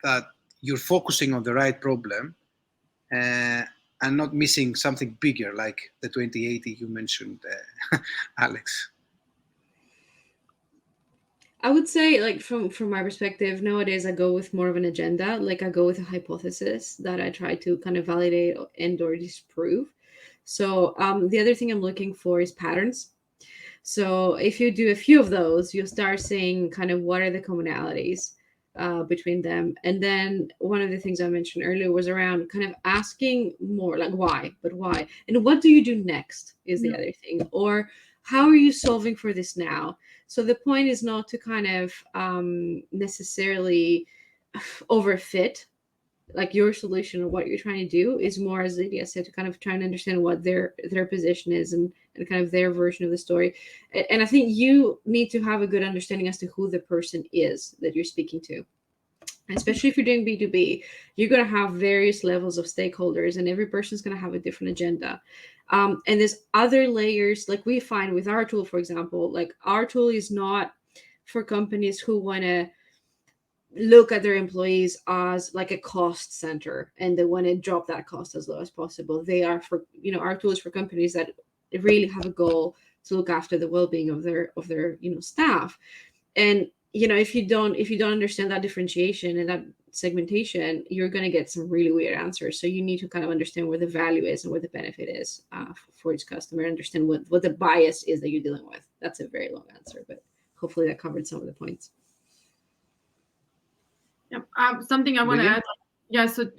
that you're focusing on the right problem and not missing something bigger like the 2080 you mentioned, Alex? I would say, like, from my perspective, nowadays I go with more of an agenda. Like, I go with a hypothesis that I try to kind of validate and or disprove. So the other thing I'm looking for is patterns. So if you do a few of those, you'll start seeing kind of what are the commonalities between them. And then one of the things I mentioned earlier was around kind of asking more like why, but why? And what do you do next is the other thing. Or how are you solving for this now? So the point is not to kind of necessarily overfit like your solution or what you're trying to do is more, as Lydia said, to kind of try and understand what their position is, and kind of their version of the story. And I think you need to have a good understanding as to who the person is that you're speaking to. Especially if you're doing B2B, you're going to have various levels of stakeholders, and every person's going to have a different agenda. And there's other layers, like we find with our tool, for example. Like, our tool is not for companies who want to look at their employees as like a cost center, and they want to drop that cost as low as possible. They are for, our tool is for companies that really have a goal to look after the well-being of their staff. And if you don't understand that differentiation and that segmentation, you're going to get some really weird answers. So you need to kind of understand where the value is and where the benefit is for each customer, understand what the bias is that you're dealing with. That's a very long answer, but hopefully that covered some of the points. Yep. Something I want to Lidia? add. Yeah, so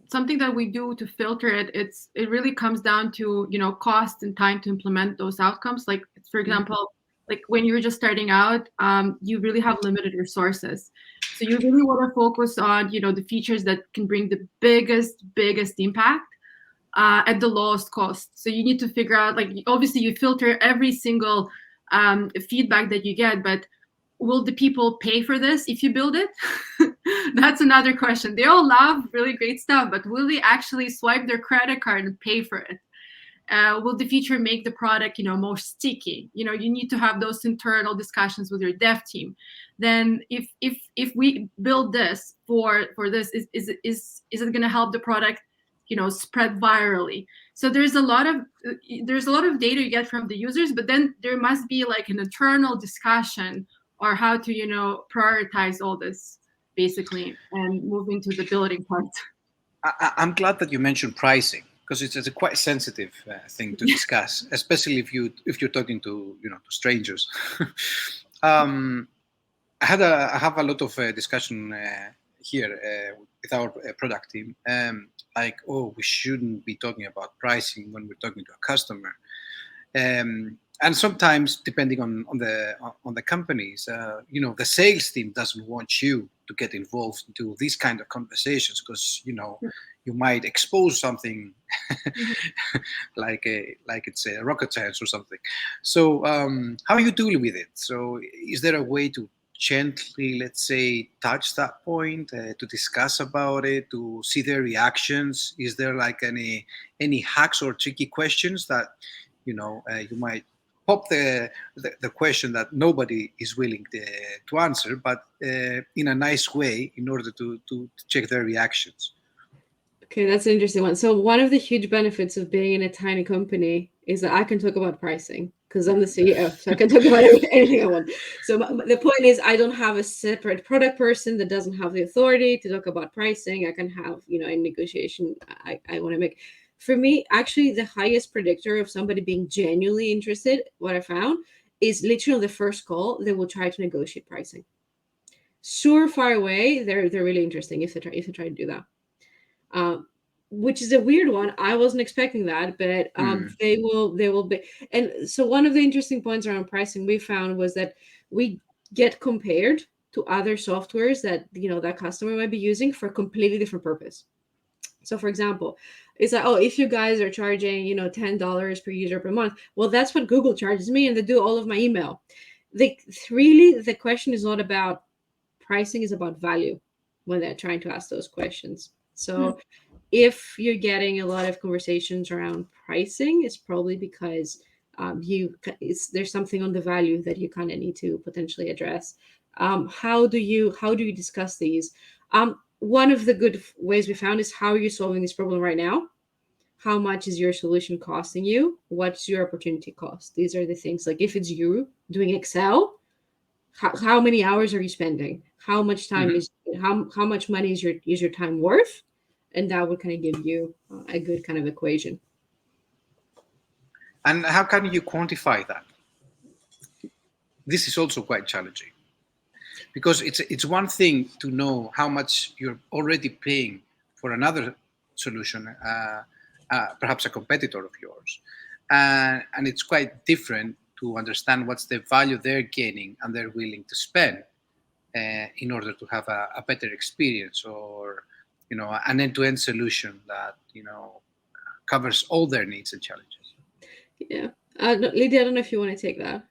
something that we do to filter it, it really comes down to, cost and time to implement those outcomes. Like, for example, like when you're just starting out, you really have limited resources. So you really want to focus on, the features that can bring the biggest impact at the lowest cost. So you need to figure out, like, obviously you filter every single feedback that you get, but will the people pay for this if you build it? That's another question. They all love really great stuff, but will they actually swipe their credit card and pay for it? Will the feature make the product, more sticky? You need to have those internal discussions with your dev team. Then, if we build this for this, is it going to help the product, spread virally? So there's a lot of data you get from the users, but then there must be like an internal discussion or how to prioritize all this, basically, and move into the building part. I'm glad that you mentioned pricing, because it's a quite sensitive thing to discuss, especially if you're talking to to strangers. I have a lot of discussion here with our product team, like, oh, we shouldn't be talking about pricing when we're talking to a customer. And sometimes, depending on the companies, the sales team doesn't want you to get involved into these kind of conversations, because you might expose something like it's a rocket science or something. So how you deal with it? So is there a way to gently, let's say, touch that point, to discuss about it, to see their reactions? Is there like any hacks or tricky questions that you might pop the question that nobody is willing to answer, but in a nice way, in order to check their reactions? Okay, that's an interesting one. So one of the huge benefits of being in a tiny company is that I can talk about pricing because I'm the CEO, so I can talk about anything I want. So the point is, I don't have a separate product person that doesn't have the authority to talk about pricing. I can have, a negotiation I want to make. For me, actually, the highest predictor of somebody being genuinely interested, what I found, is literally on the first call, they will try to negotiate pricing. Sure, far away, they're really interesting if they try to do that. Which is a weird one. I wasn't expecting that, but they will be. And so one of the interesting points around pricing we found was that we get compared to other softwares that that customer might be using for a completely different purpose. So for example, it's like, oh, if you guys are charging $10 per user per month, well, that's what Google charges me, and they do all of my email. Really, the question is not about pricing, is about value when they're trying to ask those questions. So if you're getting a lot of conversations around pricing, it's probably because there's something on the value that you kind of need to potentially address. How do you discuss these? One of the good ways we found is, how are you solving this problem right now? How much is your solution costing you? What's your opportunity cost? These are the things. Like, if it's you doing Excel, how many hours are you spending? How much time is how much money is your time worth? And that would kind of give you a good kind of equation. And how can you quantify that? This is also quite challenging, because it's one thing to know how much you're already paying for another solution, perhaps a competitor of yours, and it's quite different to understand what's the value they're gaining and they're willing to spend in order to have a better experience, or an end-to-end solution that covers all their needs and challenges. Yeah. No, Lydia, I don't know if you want to take that.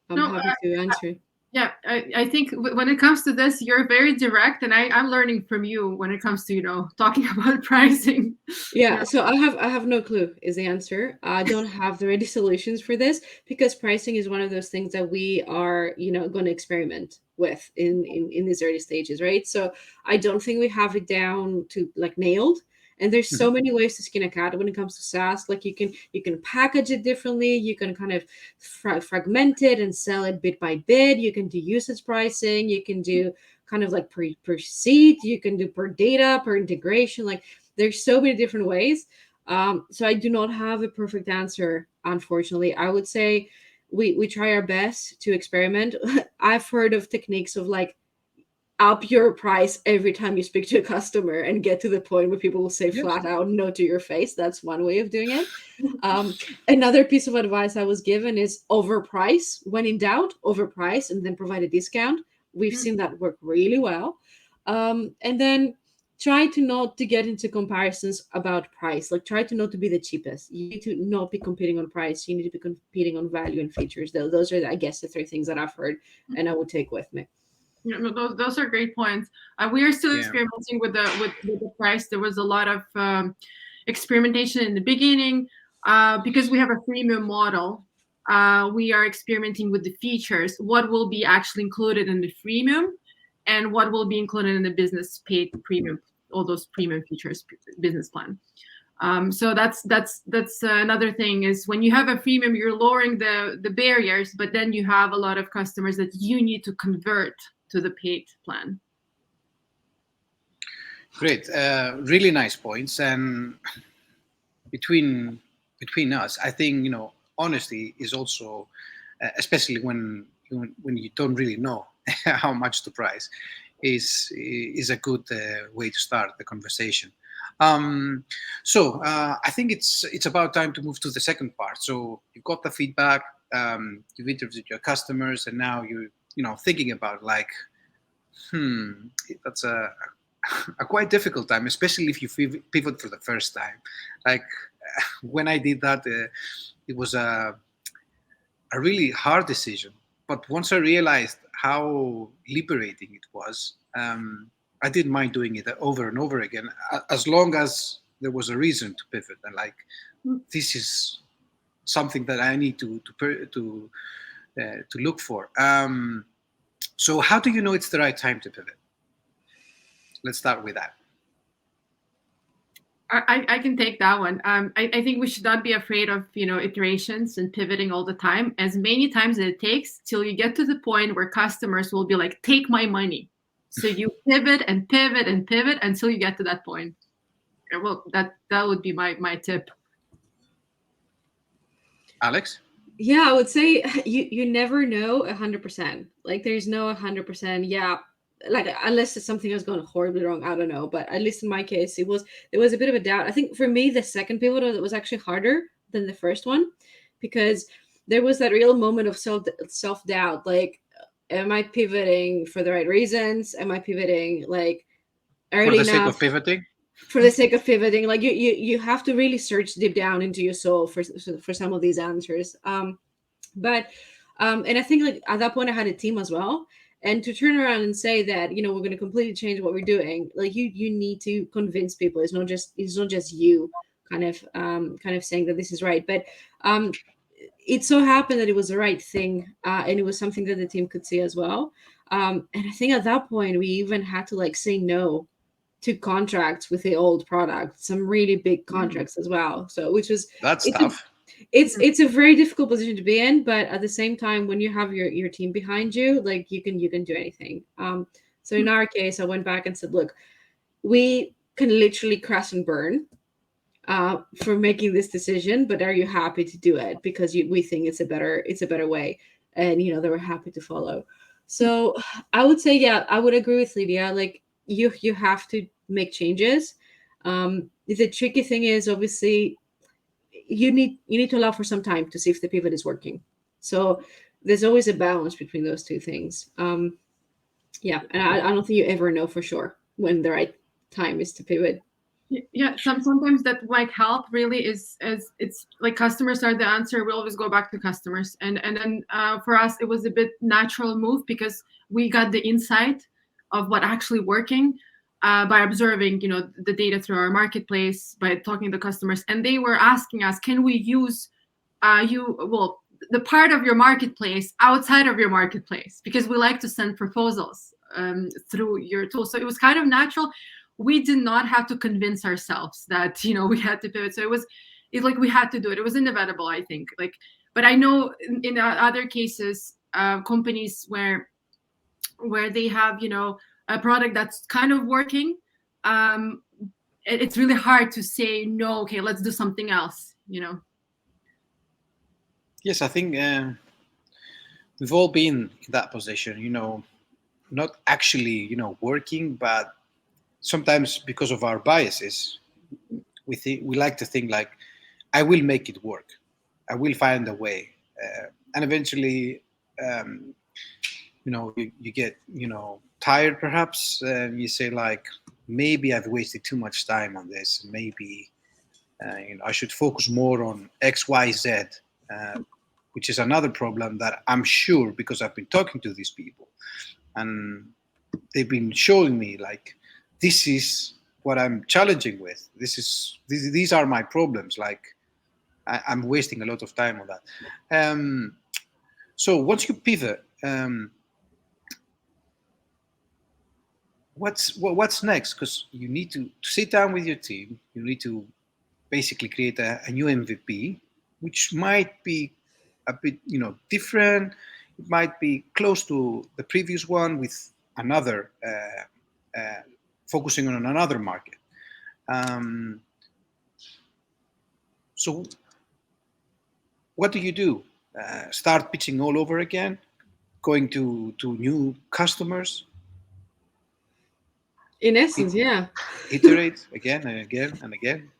I'm No, happy to answer. yeah, I think when it comes to this, you're very direct, and I'm learning from you when it comes to talking about pricing. Yeah, so I have no clue is the answer. I don't have the ready solutions for this because pricing is one of those things that we are, going to experiment with in these early stages, right? So I don't think we have it down to like nailed. And there's so Mhm. many ways to skin a cat when it comes to SaaS. Like you can package it differently. You can kind of fragment it and sell it bit by bit. You can do usage pricing. You can do kind of like per seat. You can do per data, per integration. Like there's so many different ways. So I do not have a perfect answer, unfortunately. I would say we try our best to experiment. I've heard of techniques of like up your price every time you speak to a customer and get to the point where people will say Yes. flat out no to your face. That's one way of doing it. um, Another piece of advice I was given is overprice. When in doubt, overprice and then provide a discount. We've Mm. seen that work really well. And then try to not to get into comparisons about price. Like try to not to be the cheapest. You need to not be competing on price. You need to be competing on value and features. Those are, I guess, the three things that I've heard and I would take with me. Yeah, no, those are great points. We are still Yeah. experimenting with the price. There was a lot of experimentation in the beginning because we have a freemium model. We are experimenting with the features. What will be actually included in the freemium, and what will be included in the business paid premium, all those premium features business plan. So that's another thing is when you have a freemium, you're lowering the barriers, but then you have a lot of customers that you need to convert to the paid plan. Great. Really nice points. And between between us, I think honesty is also, especially when you don't really know how much to price, is a good way to start the conversation. So I think it's about time to move to the second part. So you've got the feedback, you've interviewed your customers, and now you're thinking about like, that's a quite difficult time, especially if you pivot for the first time. Like when I did that, it was a really hard decision. But once I realized how liberating it was, I didn't mind doing it over and over again, as long as there was a reason to pivot. And like, this is something that I need to look for. So how do you know it's the right time to pivot? Let's start with that. I can take that one. I think we should not be afraid of iterations and pivoting all the time, as many times as it takes till you get to the point where customers will be like, take my money. So you pivot and pivot and pivot until you get to that point. Well, that would be my tip. Alex? Yeah, I would say you never know 100%. Like there's no 100%. Yeah, like unless it's something has gone horribly wrong, I don't know. But at least in my case, there was a bit of a doubt. I think for me, the second pivot was actually harder than the first one because there was that real moment of self doubt. Like, am I pivoting for the right reasons? Am I pivoting like For early the sake enough? of pivoting? For the sake of pivoting, like you have to really search deep down into your soul for some of these answers. But And I think like at that point I had a team as well, and to turn around and say that we're going to completely change what we're doing, like you need to convince people. It's not just you kind of saying that this is right. But it so happened that it was the right thing, and it was something that the team could see as well. And I think at that point we even had to like say no to contracts with the old product, some really big contracts as well. So which was That's it's a tough. it's a very difficult position to be in, but at the same time, when you have your team behind you, like you can do anything. So in our case, I went back and said, look, we can literally crash and burn for making this decision, but are you happy to do it because we think it's a better way, and they were happy to follow. So I would say, yeah, I would agree with Lydia. Like you have to make changes. The tricky thing is obviously you need to allow for some time to see if the pivot is working. So there's always a balance between those two things. Yeah, and I don't think you ever know for sure when the right time is to pivot. Yeah, sometimes that might help really is as it's like customers are the answer. We always go back to customers, and then for us it was a bit natural move because we got the insight of what actually working by observing the data through our marketplace, by talking to customers, and they were asking us, can we use the part of your marketplace outside of your marketplace, because we like to send proposals through your tool. So it was kind of natural. We did not have to convince ourselves that we had to pivot. So it's like we had to do it. It was inevitable, I think. But I know in other cases, companies where they have a product that's kind of working, it's really hard to say no. Okay, let's do something else. Yes, I think we've all been in that position. Not actually working, but sometimes because of our biases, we like to think like, I will make it work, I will find a way, and eventually you get tired perhaps, and you say like, maybe I've wasted too much time on this, maybe I should focus more on XYZ, which is another problem that I'm sure, because I've been talking to these people and they've been showing me like, this is what I'm challenging with. These are my problems. Like I'm wasting a lot of time on that. So once you pivot, what's next? Because you need to sit down with your team. You need to basically create a new MVP, which might be a bit different. It might be close to the previous one with another focusing on another market. So what do you do? Start pitching all over again, going to new customers? In essence, yeah. Iterate again and again and again.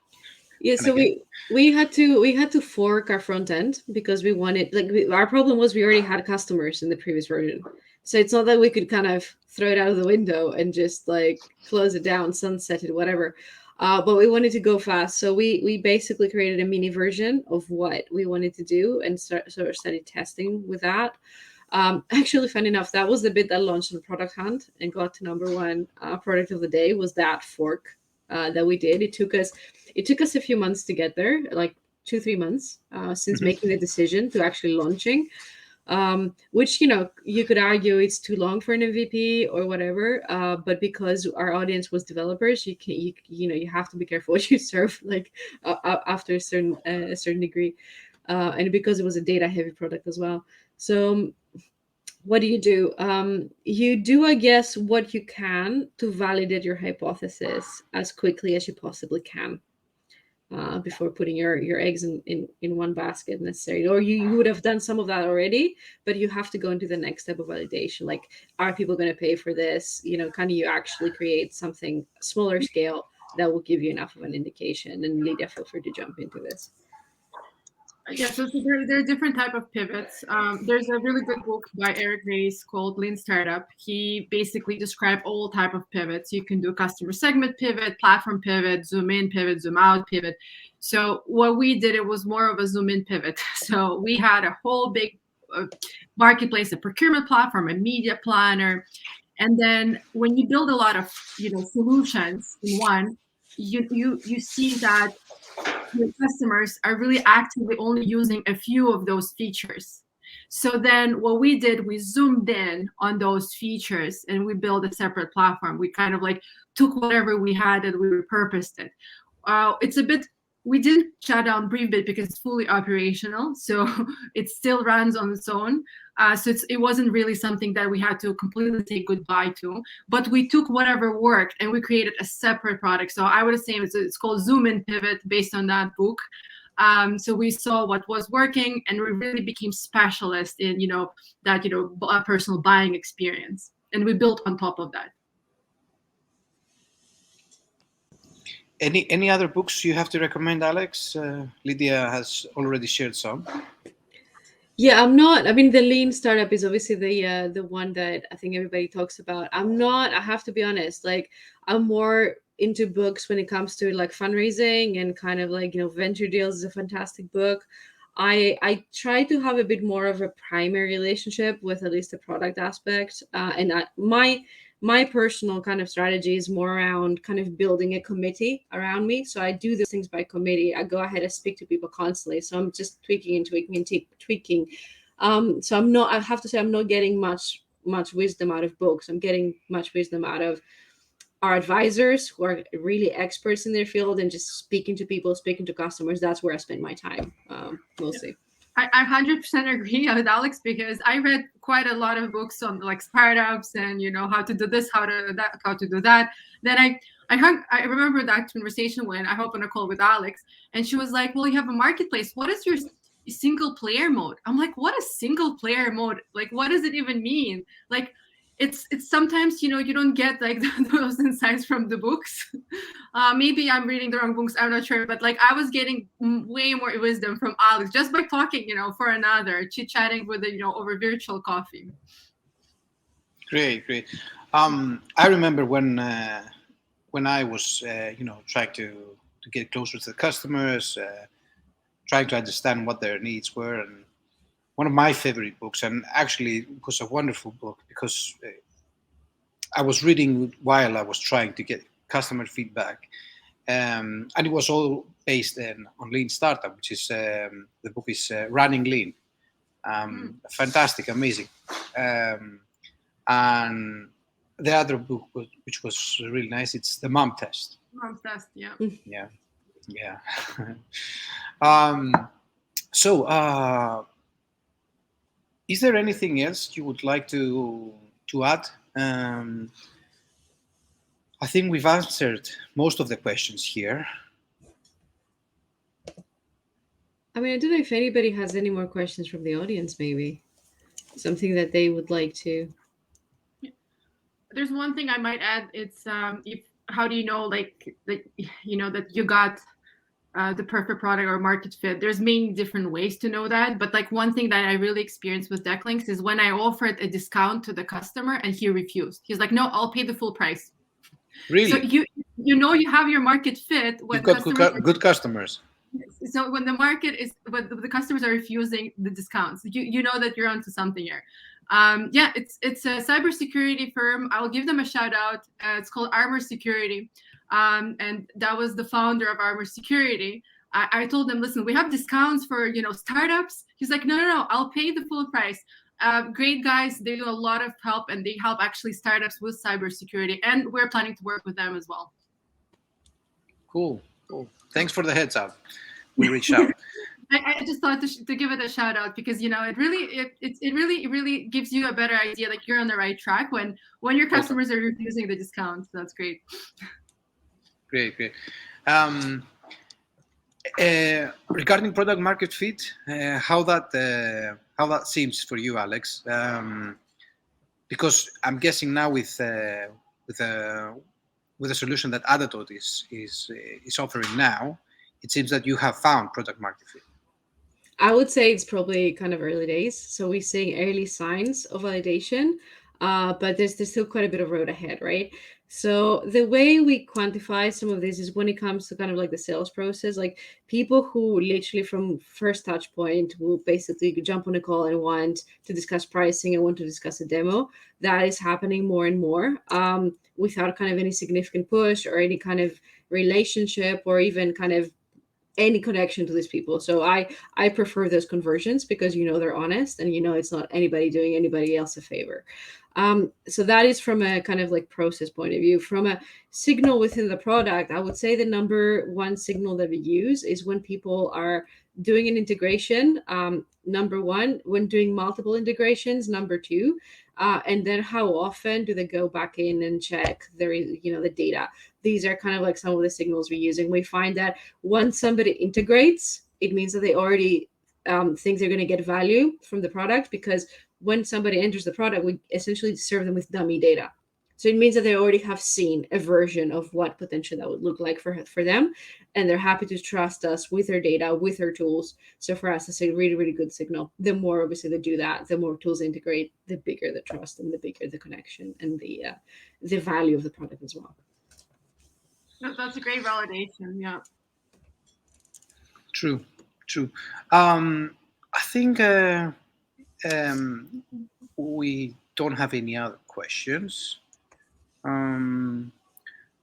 Yeah, And so again. we had to fork our front end because we wanted, like, our problem was we already had customers in the previous version. So it's not that we could kind of throw it out of the window and just like close it down, sunset it, whatever. But we wanted to go fast, so we basically created a mini version of what we wanted to do and sort of started testing with that. Actually, fun enough, that was the bit that launched on Product Hunt and got to number one product of the day. Was that fork that we did? It took us a few months to get there, like 2-3 months since making the decision to actually launching. Which you could argue it's too long for an MVP or whatever, but because our audience was developers, you have to be careful what you serve, like after a certain degree, and because it was a data heavy product as well. So what do? You do, I guess, what you can to validate your hypothesis as quickly as you possibly can. Before putting your eggs in one basket necessarily, or you would have done some of that already, but you have to go into the next step of validation, like, are people going to pay for this? Can you actually create something smaller scale that will give you enough of an indication? And Lidia, feel free to jump into this. Yeah, so there are different type of pivots. There's a really good book by Eric Ries called Lean Startup. He basically described all type of pivots. You can do customer segment pivot, platform pivot, zoom in pivot, zoom out pivot. So what we did, it was more of a zoom in pivot. So we had a whole big marketplace, a procurement platform, a media planner, and then when you build a lot of solutions in one, you see that your customers are really actively only using a few of those features. So then what we did, we zoomed in on those features and we built a separate platform. We kind of like took whatever we had and we repurposed it. It's a bit, we didn't shut down BriefBit because it's fully operational. So it still runs on its own. So it wasn't really something that we had to completely say goodbye to, but we took whatever worked and we created a separate product. So I would say it's called Zoom In Pivot based on that book. So we saw what was working and we really became specialists in, that, personal buying experience. And we built on top of that. Any other books you have to recommend, Alex? Lidia has already shared some. Yeah, I'm not. I mean, the Lean Startup is obviously the one that I think everybody talks about. I have to be honest. Like, I'm more into books when it comes to like fundraising and kind of like, Venture Deals is a fantastic book. I try to have a bit more of a primary relationship with at least the product aspect, my personal kind of strategy is more around kind of building a committee around me. So I do those things by committee. I go ahead and speak to people constantly. So I'm just tweaking and tweaking and tweaking. So I have to say, I'm not getting much wisdom out of books. I'm getting much wisdom out of our advisors who are really experts in their field and just speaking to people, speaking to customers. That's where I spend my time mostly. I 100% agree with Alex, because I read quite a lot of books on like startups and how to do this, how to do that. Then I remember that conversation when I hop on a call with Alex, and she was like, "Well, you have a marketplace. What is your single player mode?" I'm like, "What is single player mode? Like, what does it even mean?" Like, it's sometimes you don't get like those insights from the books. Maybe I'm reading the wrong books, I'm not sure, but like I was getting way more wisdom from Alex just by talking for another, chit-chatting with over virtual coffee. Great. I remember when I was trying to get closer to the customers, trying to understand what their needs were, and one of my favorite books, and actually it was a wonderful book because I was reading while I was trying to get customer feedback, and it was all based on Lean Startup, which is the book is Running Lean. Fantastic, amazing. And the other book, which was really nice, it's The Mom Test. Mom Test, yeah. Yeah. So, is there anything else you would like to add? I think we've answered most of the questions here. I mean, I don't know if anybody has any more questions from the audience, maybe. Something that they would like to. There's one thing I might add. It's how do you know that you got the perfect product or market fit? There's many different ways to know that, but like one thing that I really experienced with Decklinks is when I offered a discount to the customer and he refused. He's like, "No, I'll pay the full price." Really? So you have your market fit when you've got good customers. So when the customers are refusing the discounts, you know that you're onto something here. It's a cybersecurity firm. I'll give them a shout out. It's called Armor Security, and that was the founder of Armor Security. I told them, "Listen, we have discounts for startups." He's like, "No, I'll pay the full price." Great guys. They do a lot of help, and they help actually startups with cybersecurity, and we're planning to work with them as well. Cool. Thanks for the heads up. We reached out. I just thought to give it a shout out because it really gives you a better idea, like you're on the right track when your customers are refusing the discounts. That's great. Great. Regarding product market fit, how that seems for you, Alex? Because I'm guessing now with the solution that Adatot is offering now, it seems that you have found product market fit. I would say it's probably kind of early days. So we're seeing early signs of validation, but there's still quite a bit of road ahead, right? So the way we quantify some of this is when it comes to kind of like the sales process, like people who literally from first touch point will basically jump on a call and want to discuss pricing and want to discuss a demo. That is happening more and more without kind of any significant push or any kind of relationship or even kind of any connection to these people. So I prefer those conversions because they're honest and it's not anybody doing anybody else a favor. So that is from a kind of like process point of view. From a signal within the product, I would say the number one signal that we use is when people are doing an integration. Number one, when doing multiple integrations. Number two, and then how often do they go back in and check the data. These are kind of like some of the signals we're using. We find that once somebody integrates, it means that they already think they're going to get value from the product, because when somebody enters the product, we essentially serve them with dummy data. So it means that they already have seen a version of what potentially that would look like for them, and they're happy to trust us with their data, with their tools. So for us, it's a really, really good signal. The more obviously they do that, the more tools integrate, the bigger the trust and the bigger the connection and the value of the product as well. That's a great validation. Yeah. True. I think we don't have any other questions.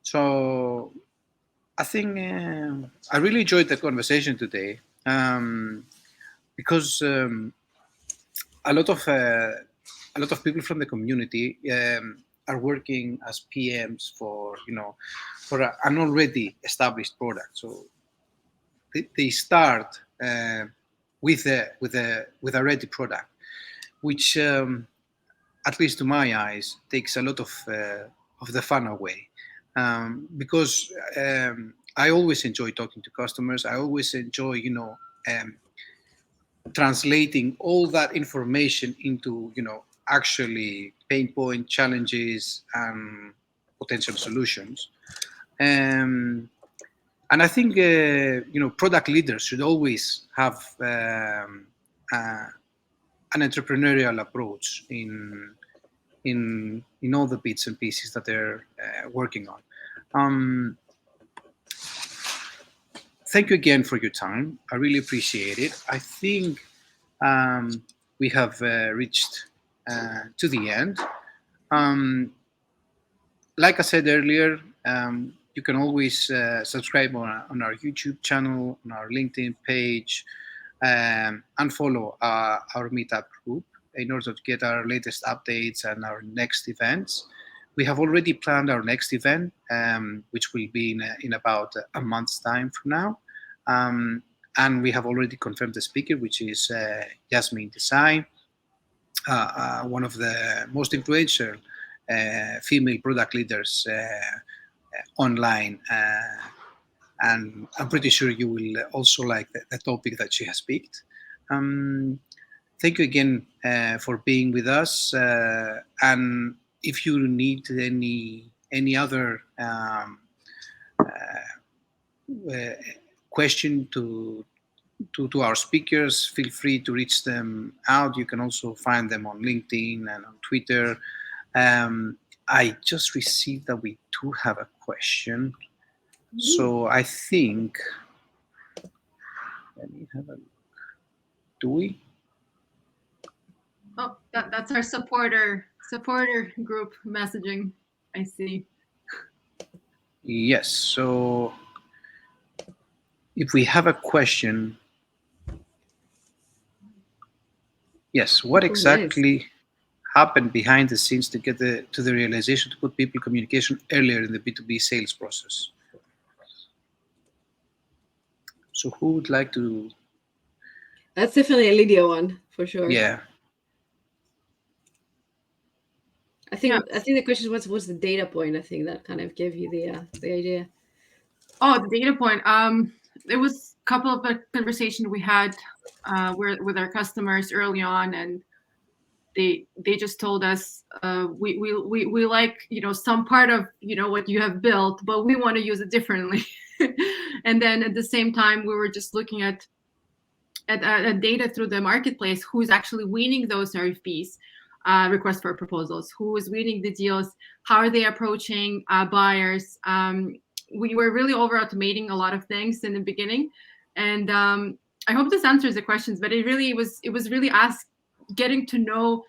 So I think I really enjoyed the conversation today, because a lot of people from the community are working as PMs for an already established product. So they start with a ready product, which at least to my eyes takes a lot of the fun away, because I always enjoy talking to customers. I always enjoy translating all that information into actually pain point challenges and potential solutions. And I think product leaders should always have an entrepreneurial approach in all the bits and pieces that they're working on. Thank you again for your time. I really appreciate it. I think we have reached to the end. Like I said earlier, you can always subscribe on our YouTube channel, on our LinkedIn page, and follow our meetup group in order to get our latest updates and our next events. We have already planned our next event, which will be in about a month's time from now. And we have already confirmed the speaker, which is Yasmin Desai, one of the most influential female product leaders online. And I'm pretty sure you will also like the topic that she has picked. Thank you again for being with us. And if you need any other question to our speakers, feel free to reach them out. You can also find them on LinkedIn and on Twitter. I just received that we do have a question. So I think, let me have a look. Do we? Oh, that's our supporter group messaging. I see. Yes. So if we have a question, yes. What exactly happened behind the scenes to get to the realization to put people communication earlier in the B2B sales process? So who would like to? That's definitely a Lidia one for sure. Yeah. I think the question was, what's the data point? I think that kind of gave you the idea. Oh, the data point. It was a couple of conversations we had with our customers early on, and they just told us we like some part of what you have built, but we want to use it differently. And then at the same time, we were just looking at data through the marketplace, who's actually winning those RFPs, requests for proposals, who is winning the deals, how are they approaching buyers. We were really over automating a lot of things in the beginning, and I hope this answers the questions. But it was really getting to know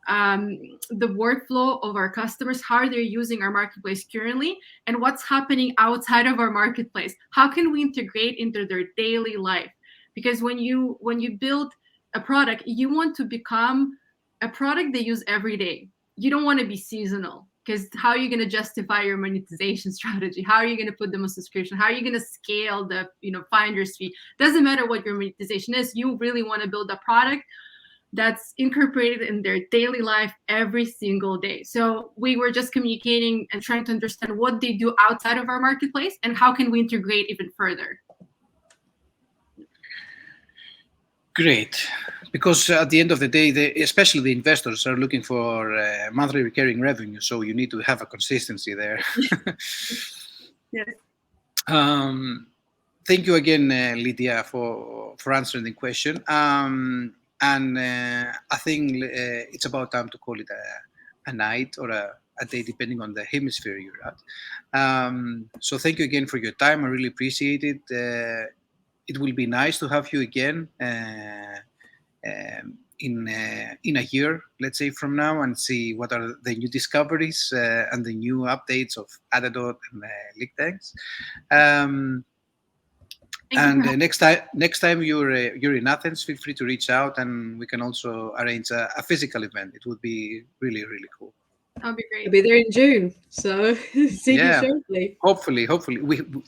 the workflow of our customers, how they're using our marketplace currently, and what's happening outside of our marketplace. How can we integrate into their daily life? Because when you build a product, you want to become a product they use every day. You don't want to be seasonal, because how are you going to justify your monetization strategy? How are you going to put them on subscription? How are you going to scale the finder's fee? Doesn't matter what your monetization is. You really want to build a product that's incorporated in their daily life every single day. So we were just communicating and trying to understand what they do outside of our marketplace and how can we integrate even further. Great. Because at the end of the day, especially the investors are looking for monthly recurring revenue. So you need to have a consistency there. Yes. Thank you again, Lidia, for answering the question. And I think it's about time to call it a night or a day depending on the hemisphere you're at. So thank you again for your time. I really appreciate it. It will be nice to have you again in a year, let's say, from now, and see what are the new discoveries and the new updates of Adadot and Leak Tanks. Next time you're in Athens, feel free to reach out, and we can also arrange a physical event. It would be really, really cool. That'll be great. I'll be there in June, so see you shortly. Hopefully,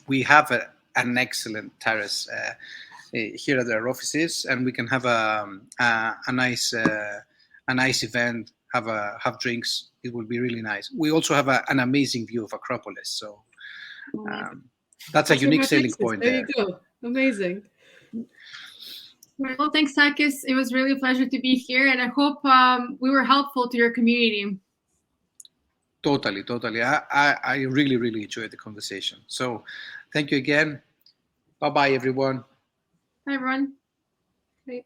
we have an excellent terrace here at our offices, and we can have a nice event. Have drinks. It will be really nice. We also have an amazing view of Acropolis, so that's a unique selling point. There you go. Amazing. Well, thanks, Sakis. It was really a pleasure to be here, and I hope we were helpful to your community. Totally. I really, really enjoyed the conversation. So thank you again. Bye-bye, everyone. Bye, everyone. Great.